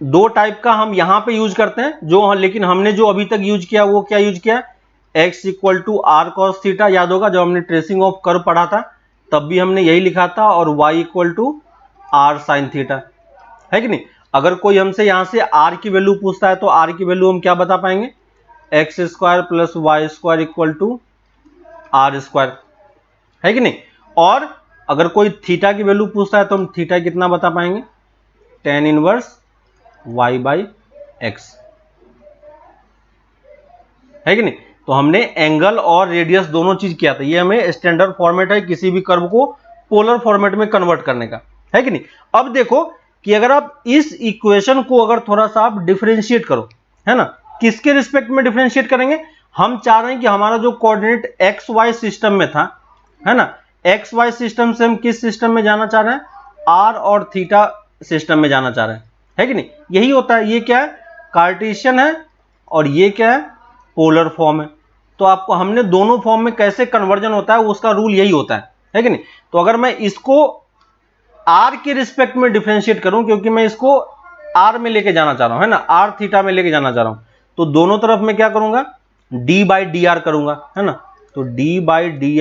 दो टाइप का हम यहां पे यूज करते हैं, जो लेकिन हमने जो अभी तक यूज किया वो क्या यूज किया, x equal to r cos theta, याद होगा जब हमने ट्रेसिंग ऑफ कर्व पढ़ा था तब भी हमने यही लिखा था, और y equal to r sine theta, है कि नहीं। अगर कोई हमसे यहां से r की वैल्यू पूछता है तो r की वैल्यू हम क्या बता पाएंगे, x square plus y square equal to r square, है कि नहीं। और अगर कोई थीटा की वैल्यू पूछता है तो हम थीटा कितना बता पाएंगे, tan inverse y by x, है कि नहीं। तो हमने एंगल और रेडियस दोनों चीज किया था, ये हमें स्टैंडर्ड फॉर्मेट है किसी भी कर्व को पोलर फॉर्मेट में कन्वर्ट करने का, है कि नहीं। अब देखो कि अगर आप इस इक्वेशन को अगर थोड़ा सा आप डिफरेंशिएट करो, है ना, किसके रिस्पेक्ट में डिफरेंशिएट करेंगे, हम चाह रहे हैं कि हमारा जो कोऑर्डिनेट एक्स वाई सिस्टम में था, है ना, एक्स वाई सिस्टम से हम किस सिस्टम में जाना चाह रहे हैं, आर और थीटा सिस्टम में जाना चाह रहे हैं, है कि नहीं। यही होता है, ये क्या है, कार्टेशियन है, और ये क्या है, पोलर फॉर्म है। तो आपको हमने दोनों फॉर्म में कैसे कन्वर्जन होता है उसका रूल यही होता है कि नहीं। तो अगर मैं इसको आर के रिस्पेक्ट में डिफरेंशिएट करूं, क्योंकि मैं इसको आर में लेके जाना चाह रहा हूं, है ना, आर थीटा में लेके जाना चाह रहा हूं, तो दोनों तरफ मैं क्या करूंगा, डी बाई डी आर करूंगा, है ना। तो d by d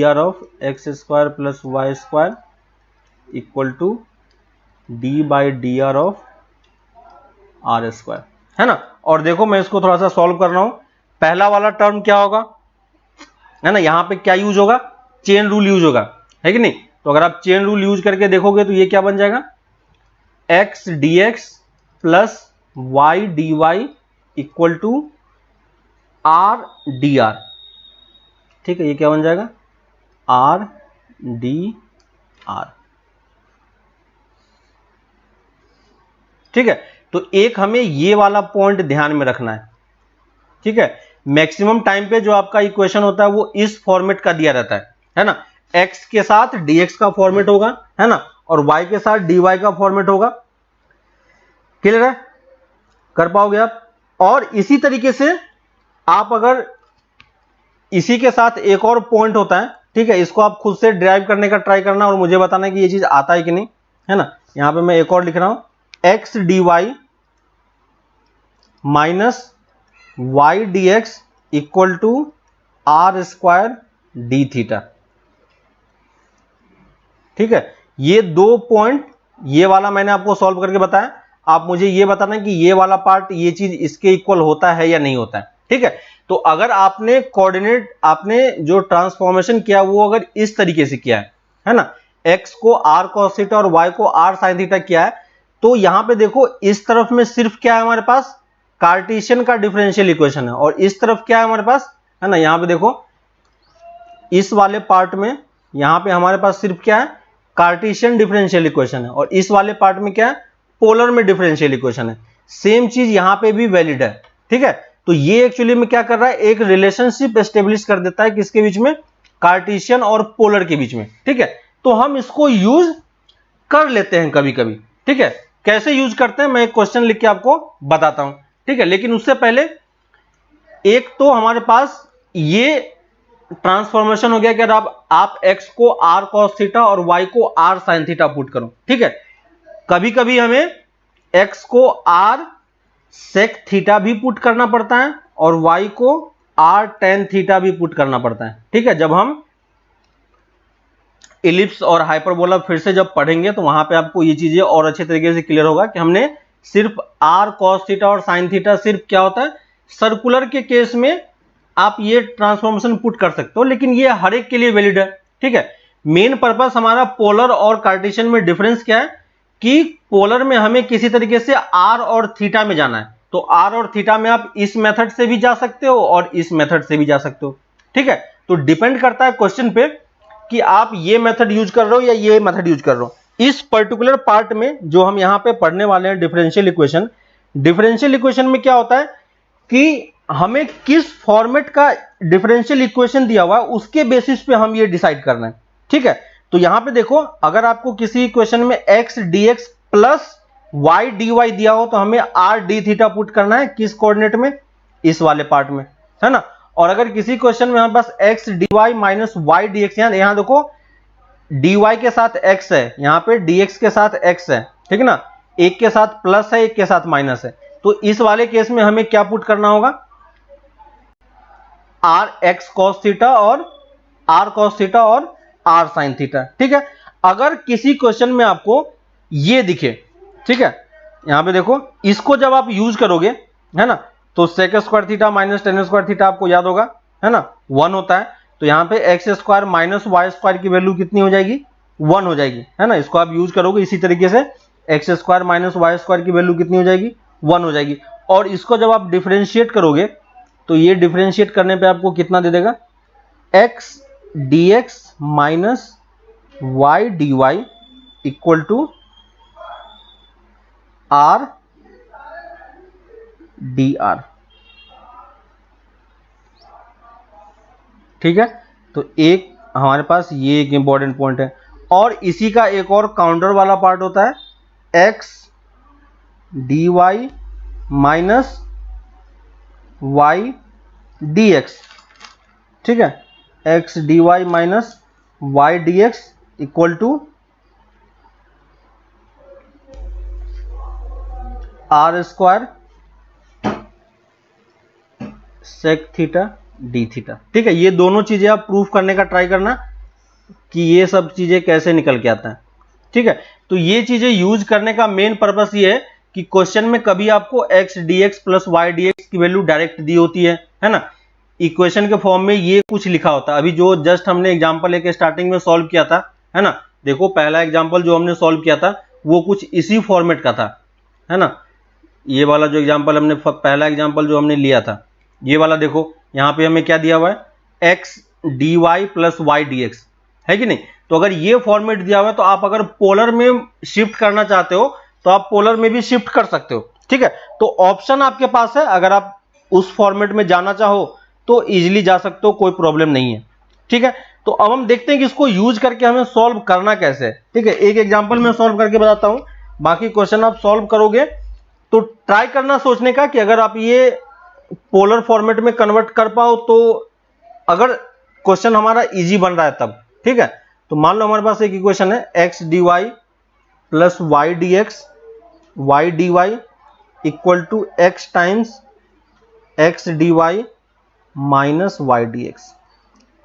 r of x square plus y square equal to d by d r of r square, है ना। और देखो मैं इसको थोड़ा सा सॉल्व कर रहा हूं, पहला वाला टर्म क्या होगा, है ना, यहां पे क्या यूज होगा, चेन रूल यूज होगा, है कि नहीं। तो अगर आप चेन रूल यूज करके देखोगे तो ये क्या बन जाएगा, x d x plus y d y equal to r d r, ठीक है, ये क्या बन जाएगा, आर डी आर, ठीक है। तो एक हमें ये वाला पॉइंट ध्यान में रखना है, ठीक है। मैक्सिमम टाइम पे जो आपका इक्वेशन होता है वो इस फॉर्मेट का दिया रहता है ना, x के साथ dx का फॉर्मेट होगा, है ना, और y के साथ dy का फॉर्मेट होगा। क्लियर है, कर पाओगे आप। और इसी तरीके से आप अगर इसी के साथ एक और पॉइंट होता है, ठीक है, इसको आप खुद से ड्राइव करने का ट्राई करना और मुझे बताना कि ये चीज आता है कि नहीं, है ना। यहां पे मैं एक और लिख रहा हूं, x d y minus y d x equal to r square d theta, ठीक है। ये दो पॉइंट, ये वाला मैंने आपको सॉल्व करके बताया, आप मुझे ये बताना कि ये वाला पार्ट, ये चीज इसके इक्वल होता है या नहीं होता है, ठीक है। तो अगर आपने कोऑर्डिनेट, आपने जो ट्रांसफॉर्मेशन किया वो अगर इस तरीके से किया है ना, x को r cos थीटा और y को r sin थीटा किया है, तो यहां पे देखो इस तरफ में सिर्फ क्या है हमारे पास, कार्टेशियन का डिफरेंशियल इक्वेशन है, और इस तरफ क्या है हमारे पास, है ना, यहां पे देखो इस वाले पार्ट में यहां पे हमारे पास सिर्फ क्या है, कार्टेशियन डिफरेंशियल इक्वेशन है, और इस वाले पार्ट में क्या है, पोलर में डिफरेंशियल इक्वेशन है। सेम चीज यहां पे भी वैलिड है, ठीक है। तो ये एक्चुअली में क्या कर रहा है, एक रिलेशनशिप एस्टेब्लिश कर देता है किसके बीच में, कार्टेशियन और पोलर के बीच में, ठीक है। तो हम इसको यूज कर लेते हैं कभी कभी, ठीक है। कैसे यूज करते हैं मैं एक क्वेश्चन लिख के आपको बताता हूं, ठीक है। लेकिन उससे पहले एक तो हमारे पास ये ट्रांसफॉर्मेशन हो गया कि आप x को r cos थीटा और y को r sin थीटा पुट करो, ठीक है। कभी कभी हमें x को r sec थीटा भी पुट करना पड़ता है और y को r tan थीटा भी पुट करना पड़ता है। ठीक है, जब हम इलिप्स और हाइपरबोला फिर से जब पढ़ेंगे तो वहां पे आपको ये चीजें और अच्छे तरीके से क्लियर होगा कि हमने सिर्फ r cos थीटा और sin थीटा सिर्फ क्या होता है, सर्कुलर के केस में आप ये ट्रांसफॉर्मेशन पुट कर सकते हो, लेकिन ये हर एक के लिए वैलिड है। ठीक है, मेन पर्पस हमारा पोलर और कार्टेशियन में डिफरेंस क्या है कि पोलर में हमें किसी तरीके से r और थीटा में जाना है, तो r और थीटा में आप इस मेथड से भी जा सकते हो और इस मेथड से भी जा सकते हो। ठीक है, तो डिपेंड करता है क्वेश्चन पे कि आप ये मेथड यूज कर रहे हो या ये मेथड यूज कर रहे हो। इस पर्टिकुलर पार्ट में जो हम यहां पे पढ़ने वाले हैं डिफरेंशियल इक्वेशन, डिफरेंशियल इक्वेशन में क्या होता है कि हमें किस फॉर्मेट का डिफरेंशियल इक्वेशन दिया हुआ है उसके बेसिस पे हम ये डिसाइड करना है। ठीक है, तो यहां पे देखो, अगर आपको किसी इक्वेशन में x dx plus y dy दिया हो तो हमें r d थीटा पुट करना है किस कोऑर्डिनेट में, इस वाले पार्ट में, है ना। और अगर किसी क्वेश्चन में हमारे पास x dy minus y dx, यहां देखो dy के साथ x है, यहां पे dx के साथ x है, ठीक है ना, एक के साथ प्लस है एक के साथ माइनस है, तो इस वाले केस में हमें क्या पुट करना होगा, r x cos थीटा और r cos थीटा और r sin थीटा। ठीक है, अगर किसी क्वेश्चन में आपको ये दिखे, ठीक है, यहां पे देखो, इसको जब आप यूज करोगे, है ना, तो sec square theta minus tan square theta आपको याद होगा, है ना, 1 होता है, तो यहां पे x square minus y square की वैल्यू कितनी हो जाएगी, 1 हो जाएगी, है ना। इसको आप यूज करोगे इसी तरीके से, x square minus y square की वैल्यू कितनी हो जाएगी, 1 हो जाएगी। और इसको जब आप डिफरेंशिएट करोगे तो ये डिफरेंशिएट करने पे आपको कितना दे देगा, x dx minus y dy equal to r dr। ठीक है, तो एक हमारे पास ये एक इंपॉर्टेंट पॉइंट है। और इसी का एक और काउंटर वाला पार्ट होता है x dy minus y dx। ठीक है, x dy minus y dx equal to r square sec theta d theta. ठीक है, ये दोनों चीजें आप प्रूफ करने का ट्राई करना कि ये सब चीजें कैसे निकल के आता है। ठीक है, तो ये चीजें यूज करने का मेन पर्पस ये है कि क्वेश्चन में कभी आपको x dx plus y dx की वैल्यू डायरेक्ट दी होती है ना, इक्वेशन के फॉर्म में ये कुछ लिखा होता है। अभी जो जस्ट हमने एग्जांपल एक स्टार्टिंग में सॉल्व किया था, है ना, देखो पहला एग्जांपल जो हमने सॉल्व किया था वो कुछ इसी फॉर्मेट का था, है ना। ये वाला जो एग्जांपल हमने, पहला एग्जांपल जो हमने लिया था, ये वाला देखो, यहाँ पे हमें क्या दिया हुआ है, x dy plus y dx, है कि नहीं। तो अगर ये फॉर्मेट दिया हुआ है तो आप अगर पोलर में शिफ्ट करना चाहते हो तो आप पोलर में भी शिफ्ट कर सकते हो। ठीक है, तो ऑप्शन आपके पास है, अगर आप उस फॉर्मेट में जाना चाहो तो इजीली जा सकते हो, कोई प्रॉब्लम नहीं है। ठीक है, तो अब हम देखते हैं कि इसको यूज करके हमें सॉल्व करना कैसे है। ठीक है, एक एग्जांपल में सॉल्व करके बताता हूं, बाकी क्वेश्चन आप सॉल्व करोगे तो ट्राई करना सोचने का कि अगर आप ये पोलर फॉर्मेट में कन्वर्ट कर पाओ तो अगर क्वेश्चन हमारा इजी बन रहा है तब। ठीक है, तो मान लो हमारे पास एक इक्वेशन है x dy plus y dx y dy equal to x times x dy minus y dx।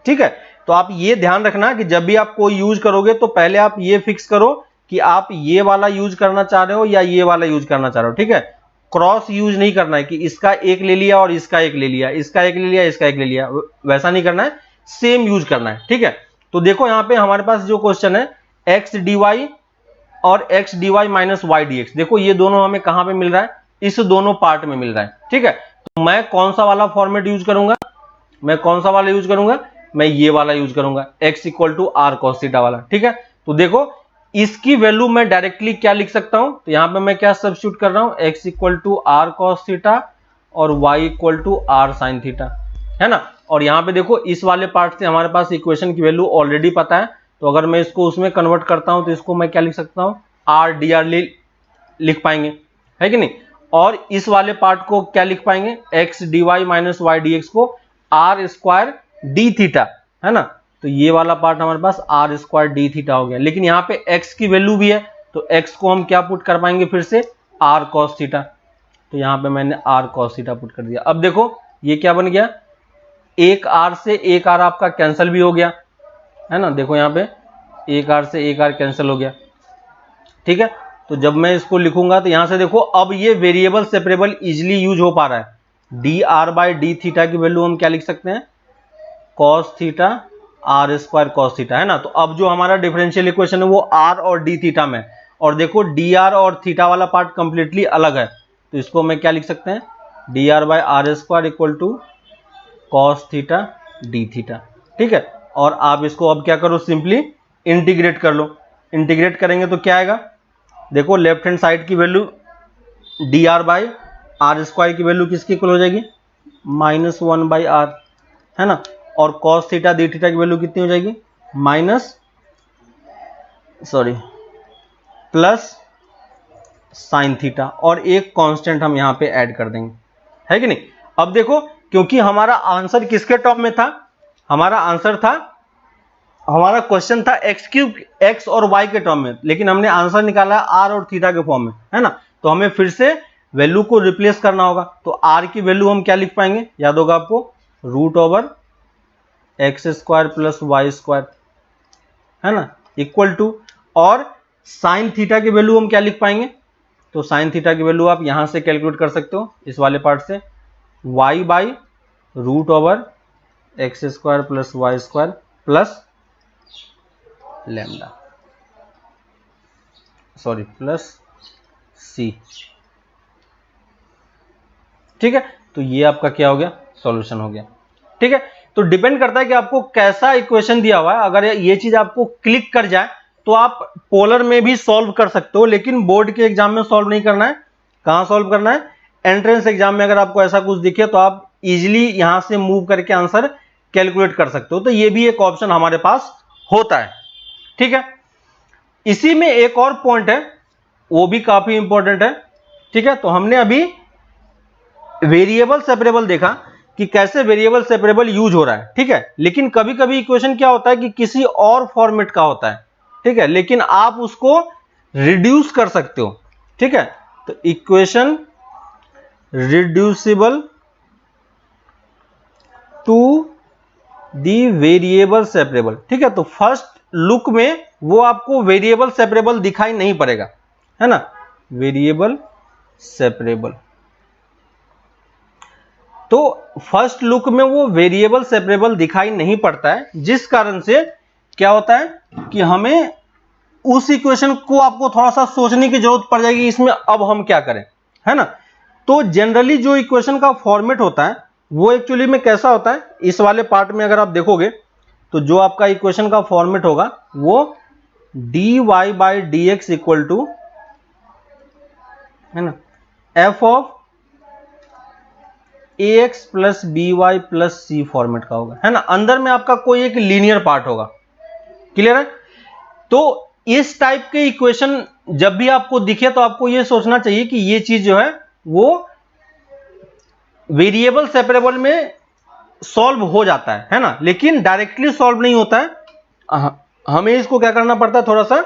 ठीक है, तो आप ये ध्यान रखना कि जब भी आप कोई यूज करोगे तो पहले आप ये फिक्स करो कि आप ये वाला यूज करना चाह रहे हो या ये वाला यूज करना चाह रहे हो। ठीक है, क्रॉस यूज नहीं करना है कि इसका एक ले लिया और इसका एक ले लिया, इसका एक ले लिया इसका एक ले लिया, वैसा नहीं करना है, सेम यूज करना है। ठीक है, तो देखो यहाँ पे हमारे पास जो क्वेश्चन है x dy और x dy minus y dx, देखो ये दोनों हमें कहां पे मिल रहा है, इस दोनों पार्ट में मिल रहा है। ठीक है, तो मैं कौन सा वाला फॉर्मेट यूज करूंगा, मैं कौन सा वाला यूज करूंगा, मैं ये वाला यूज करूंगा, x equal to r cos theta वाला। ठीक है, तो देखो इसकी वैल्यू मैं डायरेक्टली क्या लिख सकता हूं, तो यहां पे मैं क्या सब्स्टिट्यूट कर रहा हूं, x equal to r cos theta और y equal to r sin theta, है ना। और यहां पे देखो इस वाले पार्ट से हमारे पास इक्वेशन की वैल्यू ऑलरेडी पता है, तो अगर मैं इसको उसमें कन्वर्ट करता हूं तो इसको मैं क्या लिख सकता हूं, r dr लिख पाएंगे, है कि नहीं। और इस वाले पार्ट को क्या लिख पाएंगे, x dy minus y dx को r स्क्वायर d थीटा, है ना। तो ये वाला पार्ट हमारे पास r स्क्वायर d थीटा हो गया, लेकिन यहाँ पे x की वैल्यू भी है तो x को हम क्या पुट कर पाएंगे फिर से, r cos थीटा। तो यहाँ पे मैंने r cos थीटा पुट कर दिया। अब देखो ये क्या बन गया, एक आर से एक आर आपका कैंसिल भी हो गया है ना, देखो यहाँ पे एक आर से एक आर कैंसिल हो गया। ठीक है, तो जब मैं इसको लिखूंगा तो यहां से देखो अब ये वेरिएबल सेपरेबल इजिली यूज हो पा रहा है। D r by d theta की वैल्यू हम क्या लिख सकते हैं, cos theta r square cos theta, है ना। तो अब जो हमारा डिफरेंशियल इक्वेशन है वो आर और डी थीटा में, और देखो डी आर और थीटा वाला पार्ट कंप्लीटली अलग है, तो इसको मैं क्या लिख सकते हैं, d r by r square equal to cos theta d theta. ठीक है, और आप इसको अब क्या करो, सिंपली इंटीग्रेट कर लो। इंटीग्रेट करेंगे तो क्या आएगा, देखो लेफ्ट हैंड साइड की value d r by r square की वैल्यू किसकी इक्वल हो जाएगी, -1 बाई आर, है ना। और कॉस थीटा डी थीटा की वैल्यू कितनी हो जाएगी, प्लस साइन थीटा, और एक कांस्टेंट हम यहां पे ऐड कर देंगे, है कि नहीं। अब देखो क्योंकि हमारा आंसर किसके टर्म में था, हमारा आंसर था, हमारा क्वेश्चन था एक्स क्यूब एक्स और वाई के टर्म में, लेकिन हमने आंसर निकाला आर और थीटा के फॉर्म में, है ना। तो हमें फिर से वैल्यू को रिप्लेस करना होगा। तो आर की वैल्यू हम क्या लिख पाएंगे, याद होगा आपको, √x square plus y square, है ना, इक्वल टू, और साइन थीटा की वैल्यू हम क्या लिख पाएंगे, तो साइन थीटा की वैल्यू आप यहां से कैलकुलेट कर सकते हो इस वाले पार्ट से, y by √x square plus y square plus lambda, plus c। ठीक है, तो ये आपका क्या हो गया, सॉल्यूशन हो गया। ठीक है, तो डिपेंड करता है कि आपको कैसा इक्वेशन दिया हुआ है। अगर ये चीज आपको क्लिक कर जाए तो आप पोलर में भी सॉल्व कर सकते हो, लेकिन बोर्ड के एग्जाम में सॉल्व नहीं करना है। कहां सॉल्व करना है, एंट्रेंस एग्जाम में अगर आपको ऐसा कुछ दिखे तो आप इजीली यहां से मूव करके आंसर कैलकुलेट कर सकते हो। तो ये भी एक ऑप्शन हमारे पास होता है। ठीक है, इसी में एक और पॉइंट है, वो भी काफी इंपॉर्टेंट है। ठीक है, तो हमने अभी वेरिएबल सेपरेबल देखा कि कैसे वेरिएबल सेपरेबल यूज हो रहा है। ठीक है, लेकिन कभी कभी इक्वेशन क्या होता है कि किसी और फॉर्मेट का होता है। ठीक है, लेकिन आप उसको रिड्यूस कर सकते हो। ठीक है, तो equation reducible to the variable separable. ठीक है, तो फर्स्ट लुक में वो आपको वेरिएबल सेपरेबल दिखाई नहीं पड़ेगा, है ना, वेरिएबल सेपरेबल। तो फर्स्ट लुक में वो वेरिएबल सेपरेबल दिखाई नहीं पड़ता है, जिस कारण से क्या होता है कि हमें उस इक्वेशन को आपको थोड़ा सा सोचने की जरूरत पड़ जाएगी, इसमें अब हम क्या करें, है ना। तो जनरली जो इक्वेशन का फॉर्मेट होता है वो एक्चुअली में कैसा होता है, इस वाले पार्ट में अगर आप देखोगे तो जो आपका इक्वेशन का फॉर्मेट होगा वो dy by d x equal to, है ना, f of ax plus b y plus c format का होगा, है ना। अंदर में आपका कोई एक लीनियर पार्ट होगा। क्लियर है। तो इस टाइप के इक्वेशन जब भी आपको दिखे तो आपको यह सोचना चाहिए कि ये चीज जो है वो वेरिएबल सेपरेबल में सॉल्व हो जाता है ना, लेकिन डायरेक्टली सॉल्व नहीं होता है। हमें इसको क्या करना पड़ता है, थोड़ा सा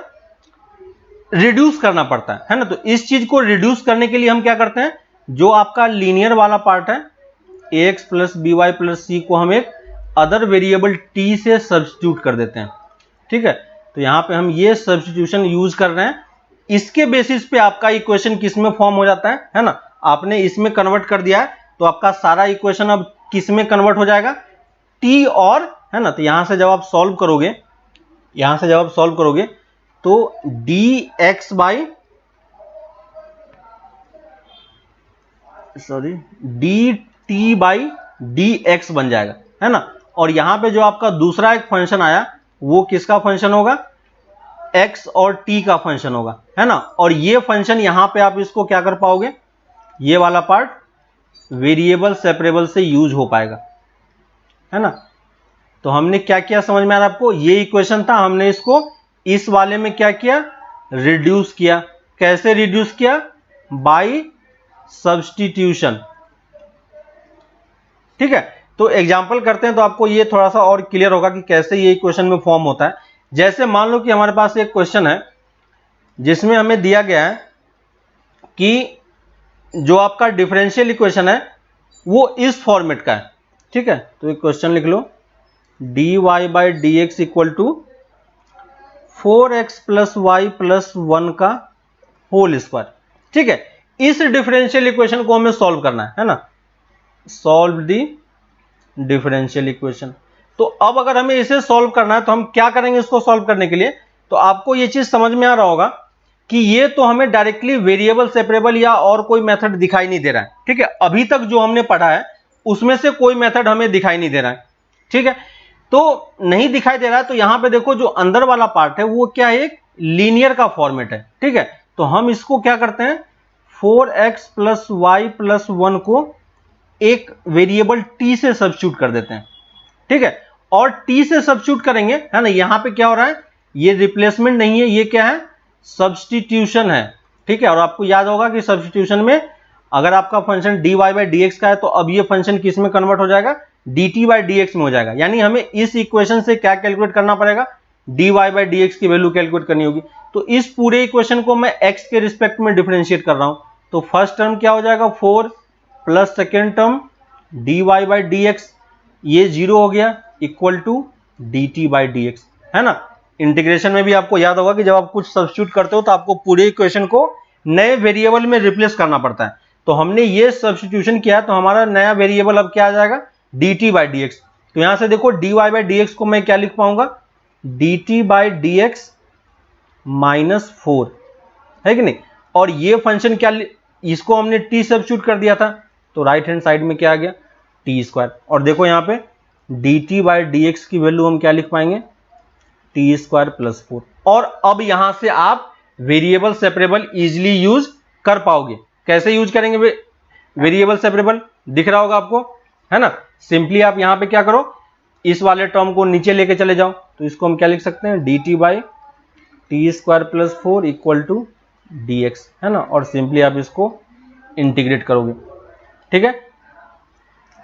रिड्यूस करना पड़ता है ना। तो इस चीज को रिड्यूस करने के लिए हम क्या करते हैं, जो आपका लीनियर वाला पार्ट है ax plus b y plus c को हम एक अदर वेरिएबल t से सब्स्टिट्यूट कर देते हैं। ठीक है, तो यहां पे हम ये सब्स्टिट्यूशन यूज कर रहे हैं। इसके बेसिस पे आपका इक्वेशन किस में फॉर्म हो जाता है ना। आपने इसमें कन्वर्ट कर दिया है तो आपका सारा इक्वेशन अब किस में कन्वर्ट हो जाएगा, t और, है ना। तो यहां से जब आप सॉल्व करोगे, तो dx by dt by dx बन जाएगा, है ना। और यहां पे जो आपका दूसरा एक फंक्शन आया वो किसका फंक्शन होगा, x और t का फंक्शन होगा, है ना। और ये फंक्शन यहां पे आप इसको क्या कर पाओगे, ये वाला पार्ट वेरिएबल सेपरेबल से यूज हो पाएगा, है ना। तो हमने क्या किया समझ में आ रहा है आपको, ये इक्वेशन था, हमने इसको इस वाले में क्या किया, रिड्यूस किया। कैसे रिड्यूस किया, बाय सब्स्टिट्यूशन। ठीक है, तो एग्जांपल करते हैं तो आपको ये थोड़ा सा और क्लियर होगा कि कैसे ये इक्वेशन में फॉर्म होता है। जैसे मान लो कि हमारे पास एक क्वेश्चन है जिसमें हमें दिया गया है कि जो आपका डिफरेंशियल इक्वेशन है वो इस फॉर्मेट का है, ठीक है, तो एक क्वेश्चन लिख लो, dy by d x equal to 4x plus y plus 1 का होल स्क्वायर। ठीक है, इस डिफरेंशियल इक्वेशन को हमें सॉल्व करना है ना, सॉल्व दी डिफरेंशियल इक्वेशन। तो अब अगर हमें इसे सॉल्व करना है तो हम क्या करेंगे इसको सॉल्व करने के लिए, तो आपको ये चीज समझ में आ रहा होगा कि ये तो हमें डायरेक्टली वेरिएबल सेपरेबल या और कोई मेथड दिखाई नहीं दे रहा है। ठीक है, अभी तक जो हमने पढ़ा है उसमें से कोई मेथड हमें दिखाई नहीं दे रहा है। ठीक है, तो नहीं दिखाई दे रहा है, तो यहां पे देखो जो अंदर वाला पार्ट है वो क्या है, एक लीनियर का फॉर्मेट है। ठीक है, तो हम इसको क्या करते हैं, 4x प्लस वाई प्लस 1 को एक वेरिएबल t से सब्स्टिट्यूट कर देते हैं। ठीक है, और t से सब्स्टिट्यूट करेंगे, है ना, यहां पे क्या हो रहा है, ये रिप्लेसमेंट नहीं है, ये क्या है, सब्स्टिट्यूशन है। ठीक है, और आपको याद होगा कि सब्स्टिट्यूशन में अगर आपका function dy by d x का है तो अब ये फंक्शन किस में कन्वर्ट हो जाएगा, dt बाई डी एक्स में हो जाएगा। यानी हमें इस इक्वेशन से क्या कैलकुलेट करना पड़ेगा, dy बाई डी एक्स की वैल्यू कैलकुलेट करनी होगी। तो इस पूरे इक्वेशन को मैं x के रिस्पेक्ट में डिफरेंशिएट कर रहा हूं, तो फर्स्ट टर्म क्या हो जाएगा 4 plus second term dy by d x, ये 0 हो गया, equal to dt by d x, है ना। इंटीग्रेशन में भी आपको याद होगा कि जब आप कुछ सब्स्टिट्यूट करते हो तो आपको पूरे इक्वेशन को नए वेरिएबल में रिप्लेस करना पड़ता है। तो हमने ये सब्स्टिट्यूशन किया तो हमारा नया वेरिएबल अब क्या आ जाएगा, dt बाई डी एक्स। तो यहां से देखो dy बाई डी एक्स को मैं क्या लिख पाऊंगा, dt by d x minus 4, है कि नहीं। और ये फंक्शन क्या, इसको हमने t सब्स्टिट्यूट कर दिया था, तो राइट हैंड साइड में क्या आ गया, टी स्क्वायर। और देखो यहां पे dt बाई डी एक्स की वैल्यू हम क्या लिख पाएंगे, टी स्क्वायर प्लस 4। और अब यहां से आप वेरिएबल सेपरेबल इजिली यूज कर पाओगे। कैसे यूज करेंगे वेरिएबल सेपरेबल, दिख रहा होगा आपको, है ना। सिंपली आप यहां पे क्या करो, इस वाले टर्म को नीचे लेके चले जाओ, तो इसको हम क्या लिख सकते हैं, dt by t square plus 4 equal to d x, है ना। और सिंपली आप इसको इंटीग्रेट करोगे। ठीक है,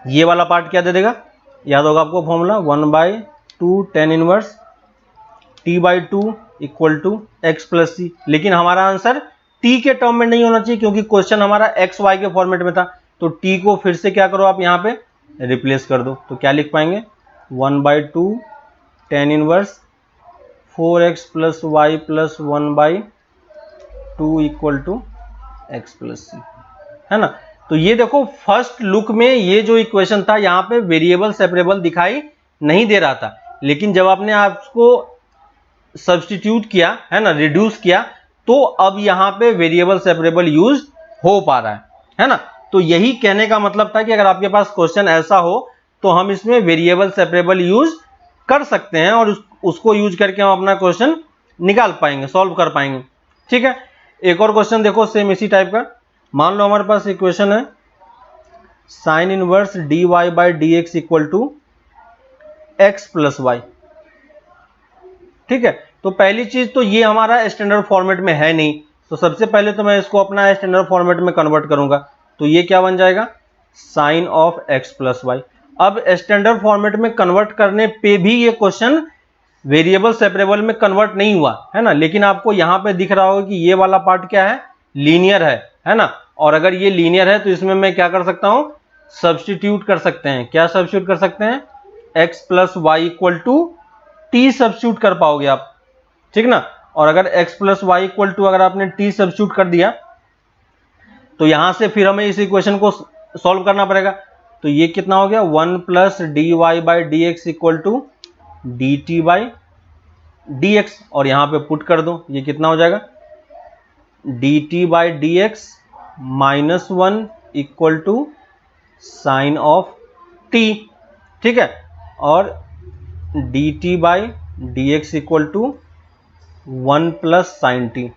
ये वाला पार्ट क्या दे देगा, याद होगा आपको formula, 1/2 tan inverse t by 2 equal to x plus c. लेकिन हमारा आंसर t के टर्म में नहीं होना चाहिए क्योंकि क्वेश्चन हमारा एक्स वाई के फॉर्मेट में था। तो t को फिर से क्या करो, आप यहाँ पे रिप्लेस कर दो, तो क्या लिख पाएंगे, 1/2 tan inverse 4x plus y plus 1/2 equal to x plus c, है ना। तो ये देखो फर्स्ट लुक में ये जो इक्वेशन था यहाँ पे वेरिएबल सेपरेबल दिखाई नहीं दे रहा था, लेकिन जब आपने आपको सब्स्टिट्यूट किया, है ना, रिड्यूस किया, तो अब यहाँ पे वेरिएबल सेपरेबल यूज हो पा रहा है ना। तो यही कहने का मतलब था कि अगर आपके पास क्वेश्चन ऐसा हो तो हम इसमें वेरिएबल सेपरेबल यूज कर सकते हैं और उसको यूज करके हम अपना क्वेश्चन निकाल पाएंगे, सॉल्व कर पाएंगे। ठीक है, एक और क्वेश्चन देखो सेम इसी टाइप का। मान लो हमारे पास इक्वेशन है sine inverse dy by d x equal to x plus y. ठीक है, तो पहली चीज तो ये हमारा स्टैंडर्ड फॉर्मेट में है नहीं, तो सबसे पहले तो मैं इसको अपना स्टैंडर्ड फॉर्मेट में कन्वर्ट करूंगा, तो ये क्या बन जाएगा, sine of x plus y. अब स्टैंडर्ड फॉर्मेट में कन्वर्ट करने पे भी ये क्वेश्चन वेरिएबल सेपरेबल में कन्वर्ट नहीं हुआ, है ना। लेकिन आपको यहाँ पे दिख रहा होगा कि ये वाला पार्ट क्या है, लीनियर है ना। और अगर ये लीनियर है तो इसमें मैं क्या कर सकता हूं, सब्स्टिट्यूट कर सकते हैं। क्या सब्स्टिट्यूट कर सकते हैं, x plus y equal to t substitute कर पाओगे आप, ठीक ना। और अगर x plus y equal to अगर आपने टी सब्स्टिट्यूट कर दिया तो यहां से फिर हमें इस इक्वेशन को सॉल्व करना पड़ेगा। तो ये कितना हो गया, 1 plus d y by d x equal to d t by d x, और यहां पे पुट कर दो, ये कितना हो जाएगा, d t by d x minus 1 equal to sine of t. ठीक है, और d t by d x equal to 1 plus sine t.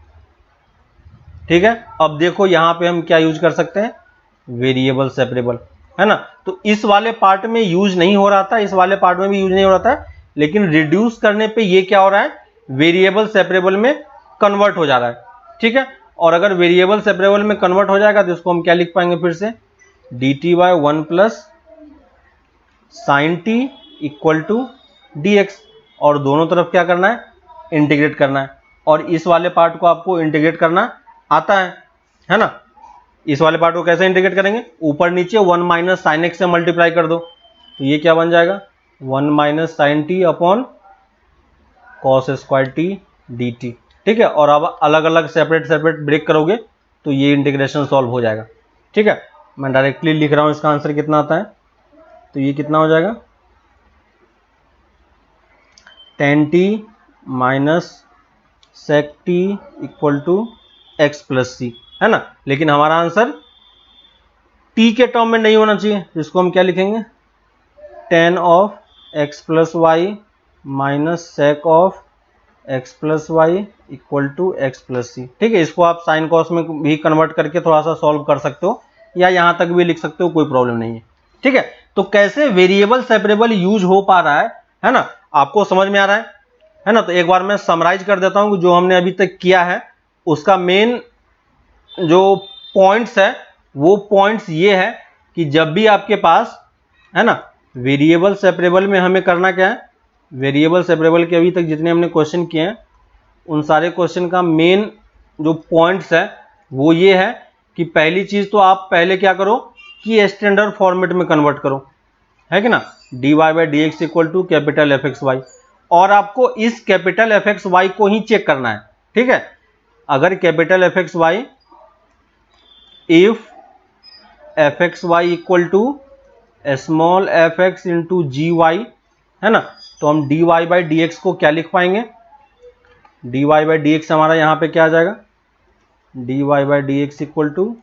ठीक है, अब देखो यहां पे हम क्या यूज कर सकते हैं, वेरिएबल सेपरेबल, है ना। तो इस वाले पार्ट में यूज नहीं हो रहा था, इस वाले पार्ट में भी यूज नहीं हो रहा था, लेकिन रिड्यूस करने पे ये क्या हो रहा है, वेरिएबल सेपरेबल में कन्वर्ट हो जा रहा है। ठीक है, और अगर वेरिएबल सेपरेबल में कन्वर्ट हो जाएगा तो इसको हम क्या लिख पाएंगे, फिर से d t by 1 plus sine t equal to d x, और दोनों तरफ क्या करना है, इंटीग्रेट करना है। और इस वाले पार्ट को आपको इंटीग्रेट करना आता है ना। इस वाले पार्ट को कैसे इंटीग्रेट करेंगे, ऊपर नीचे 1 माइनस साइन एक्स से मल्टीप्लाई कर दो, तो ये क्या बन जाएगा 1 minus sine t upon cos square t d t. ठीक है, और अब अलग अलग सेपरेट सेपरेट ब्रेक करोगे तो ये इंटीग्रेशन सॉल्व हो जाएगा। ठीक है, मैं डायरेक्टली लिख रहा हूं इसका आंसर कितना आता है, तो ये कितना हो जाएगा tan t minus sec t equal to x plus c, है ना। लेकिन हमारा आंसर t के टर्म में नहीं होना चाहिए, इसको हम क्या लिखेंगे tan of x plus y minus sec of x plus y equal to x plus c. ठीक है, इसको आप साइन कॉस में भी कन्वर्ट करके थोड़ा सा सॉल्व कर सकते हो या यहां तक भी लिख सकते हो, कोई प्रॉब्लम नहीं है। ठीक है, तो कैसे वेरिएबल सेपरेबल यूज हो पा रहा है ना, आपको समझ में आ रहा है ना। तो एक बार मैं समराइज कर देता हूं कि जो हमने अभी तक किया है उसका मेन जो पॉइंट्स है वो पॉइंट्स ये है कि जब भी आपके पास है ना वेरिएबल सेपरेबल में हमें करना क्या है, वेरिएबल सेपरेबल के अभी तक जितने हमने क्वेश्चन किए हैं उन सारे क्वेश्चन का मेन जो पॉइंट्स है वो ये है कि पहली चीज तो आप पहले क्या करो कि स्टैंडर्ड फॉर्मेट में कन्वर्ट करो, है कि ना, dy by d x equal to capital f x y, और आपको इस कैपिटल एफ एक्स वाई को ही चेक करना है। ठीक है, अगर capital f x y if f x y equal to small f x into g y, है ना, तो हम dy बाई डी एक्स को क्या लिख पाएंगे, dy बाई डी एक्स हमारा यहां पे क्या आ जाएगा dy by d x equal to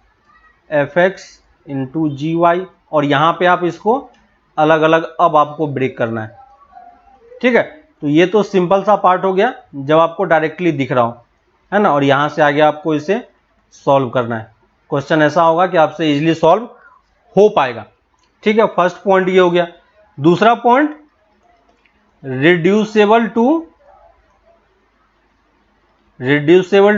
f x into g y, और यहां पे आप इसको अलग अलग अब आपको ब्रेक करना है। ठीक है, तो ये तो सिंपल सा पार्ट हो गया जब आपको डायरेक्टली दिख रहा हो, है ना, और यहां से आगे आपको इसे सॉल्व करना है। क्वेश्चन ऐसा होगा कि आपसे इजीली सॉल्व हो पाएगा। ठीक है, फर्स्ट पॉइंट ये हो गया। दूसरा point reducible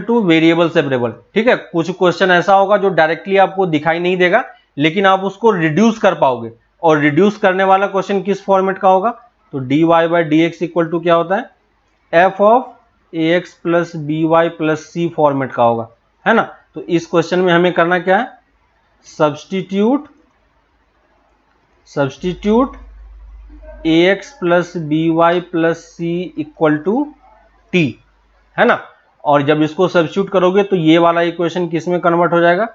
two variable separable. ठीक है, कुछ क्वेश्चन ऐसा होगा जो डायरेक्टली आपको दिखाई नहीं देगा लेकिन आप उसको रिड्यूस कर पाओगे, और रिड्यूस करने वाला क्वेश्चन किस फॉर्मेट का होगा, तो dy by d x equal to क्या होता है f of a x plus b y plus c format का होगा, है ना। तो इस क्वेश्चन में हमें करना क्या है, substitute a x plus b y plus c equal to t, है ना, और जब इसको सब्स्टिट्यूट करोगे तो ये वाला इक्वेशन किस में कन्वर्ट हो जाएगा,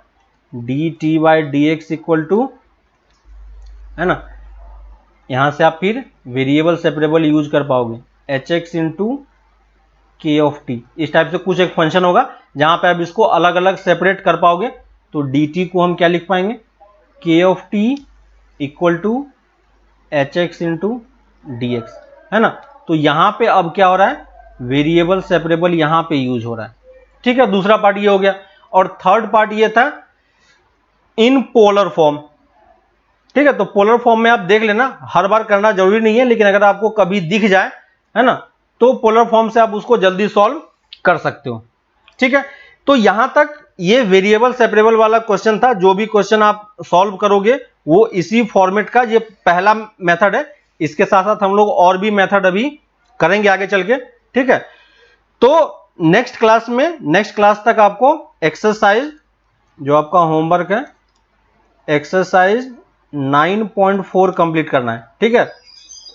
d t by d x equal to, है ना, यहां से आप फिर वेरिएबल सेपरेबल यूज कर पाओगे एच एक्स इंटू के ऑफ टी। इस टाइप से कुछ एक फंक्शन होगा जहां पे आप इसको अलग अलग सेपरेट कर पाओगे, तो डी टी को हम क्या लिख पाएंगे, k of t equal to h x into d x, है ना। तो यहां पे अब क्या हो रहा है, वेरिएबल सेपरेबल यहां पे यूज हो रहा है। ठीक है, दूसरा पार्ट ये हो गया, और थर्ड पार्ट ये था इन पोलर फॉर्म। ठीक है, तो पोलर फॉर्म में आप देख लेना, हर बार करना जरूरी नहीं है, लेकिन अगर आपको कभी दिख जाए, है ना, तो पोलर फॉर्म से आप उसको जल्दी सॉल्व कर सकते हो। ठीक है, तो यहां तक ये वेरिएबल सेपरेबल वाला क्वेश्चन था। जो भी क्वेश्चन आप सॉल्व करोगे वो इसी फॉर्मेट का, ये पहला मेथड है। इसके साथ साथ हम लोग और भी मेथड अभी करेंगे आगे चल के। ठीक है, तो नेक्स्ट क्लास तक आपको एक्सरसाइज जो आपका होमवर्क है एक्सरसाइज 9.4 कंप्लीट करना है। ठीक है,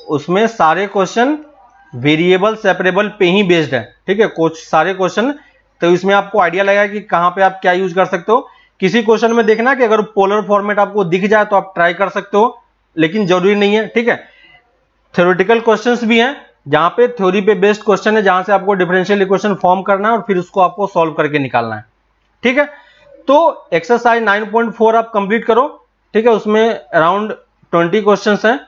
उसमें सारे क्वेश्चन वेरिएबल सेपरेबल पे ही बेस्ड है। ठीक है, कुछ सारे क्वेश्चन, तो इसमें आपको आइडिया लगेगा कि कहां पे आप क्या यूज कर सकते हो। किसी क्वेश्चन में देखना कि अगर पोलर फॉर्मेट आपको दिख जाए तो आप ट्राई कर सकते हो, लेकिन जरूरी नहीं है। ठीक है, थ्योरेटिकल क्वेश्चंस भी हैं जहां पे थ्योरी पे बेस्ड क्वेश्चन है, जहां से आपको डिफरेंशियल इक्वेशन फॉर्म करना है और फिर उसको आपको सॉल्व करके निकालना है। ठीक है, तो एक्सरसाइज 9.4 आप कंप्लीट करो। ठीक है, उसमें अराउंड 20 क्वेश्चंस हैं,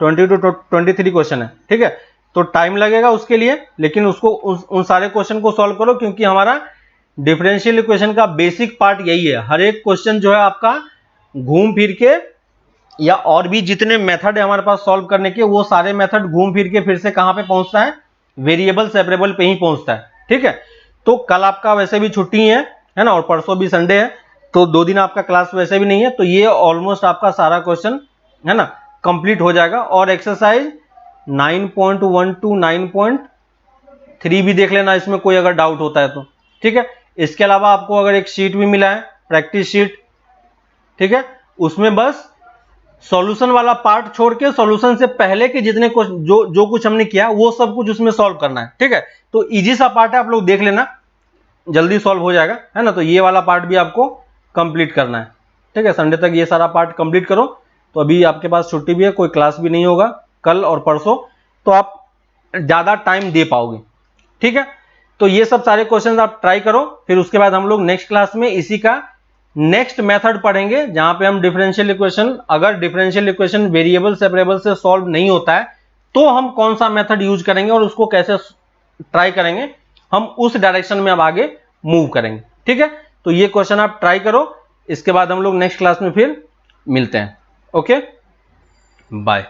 20 to 23 क्वेश्चन है। ठीक है, तो टाइम लगेगा उसके लिए, लेकिन उसको उन सारे क्वेश्चन को सॉल्व करो, क्योंकि हमारा डिफरेंशियल इक्वेशन का बेसिक पार्ट यही है। हर एक क्वेश्चन जो है आपका घूम फिर के, या और भी जितने मेथड है हमारे पास सॉल्व करने के, वो सारे मेथड घूम फिर के फिर से कहां पे पहुंचता है, वेरिएबल सेपरेबल पे ही पहुंचता है। ठीक है, तो कल आपका वैसे भी छुट्टी है ना, और परसों भी संडे है, तो 2 दिन आपका क्लास वैसे भी नहीं है, तो ये ऑलमोस्ट आपका सारा क्वेश्चन, है ना, कंप्लीट हो जाएगा। और एक्सरसाइज 9.1 to 9.3 भी देख लेना, इसमें कोई अगर डाउट होता है तो। ठीक है, इसके अलावा आपको अगर एक शीट भी मिला है, प्रैक्टिस शीट, ठीक है, उसमें बस सॉल्यूशन वाला पार्ट छोड़ के सॉल्यूशन से पहले के जितने जो कुछ हमने किया वो सब कुछ उसमें सॉल्व करना है। ठीक है, तो इजी सा पार्ट है, आप लोग देख लेना, जल्दी सॉल्व हो जाएगा, है ना। तो ये वाला पार्ट भी आपको कंप्लीट करना है। ठीक है, संडे तक ये सारा पार्ट कंप्लीट करो। तो अभी आपके पास छुट्टी भी है, कोई क्लास भी नहीं होगा कल और परसों, तो आप ज्यादा टाइम दे पाओगे। ठीक है, तो ये सब सारे क्वेश्चंस आप ट्राई करो। फिर उसके बाद हम लोग नेक्स्ट क्लास में इसी का नेक्स्ट मेथड पढ़ेंगे, जहां पे हम डिफरेंशियल इक्वेशन, अगर डिफरेंशियल इक्वेशन वेरिएबल सेपरेबल से सॉल्व नहीं होता है तो हम कौन सा मेथड यूज करेंगे और उसको कैसे ट्राई करेंगे, हम उस डायरेक्शन में अब आगे मूव करेंगे। ठीक है, तो ये क्वेश्चन आप ट्राई करो, इसके बाद हम लोग नेक्स्ट क्लास में फिर मिलते हैं। Okay, bye.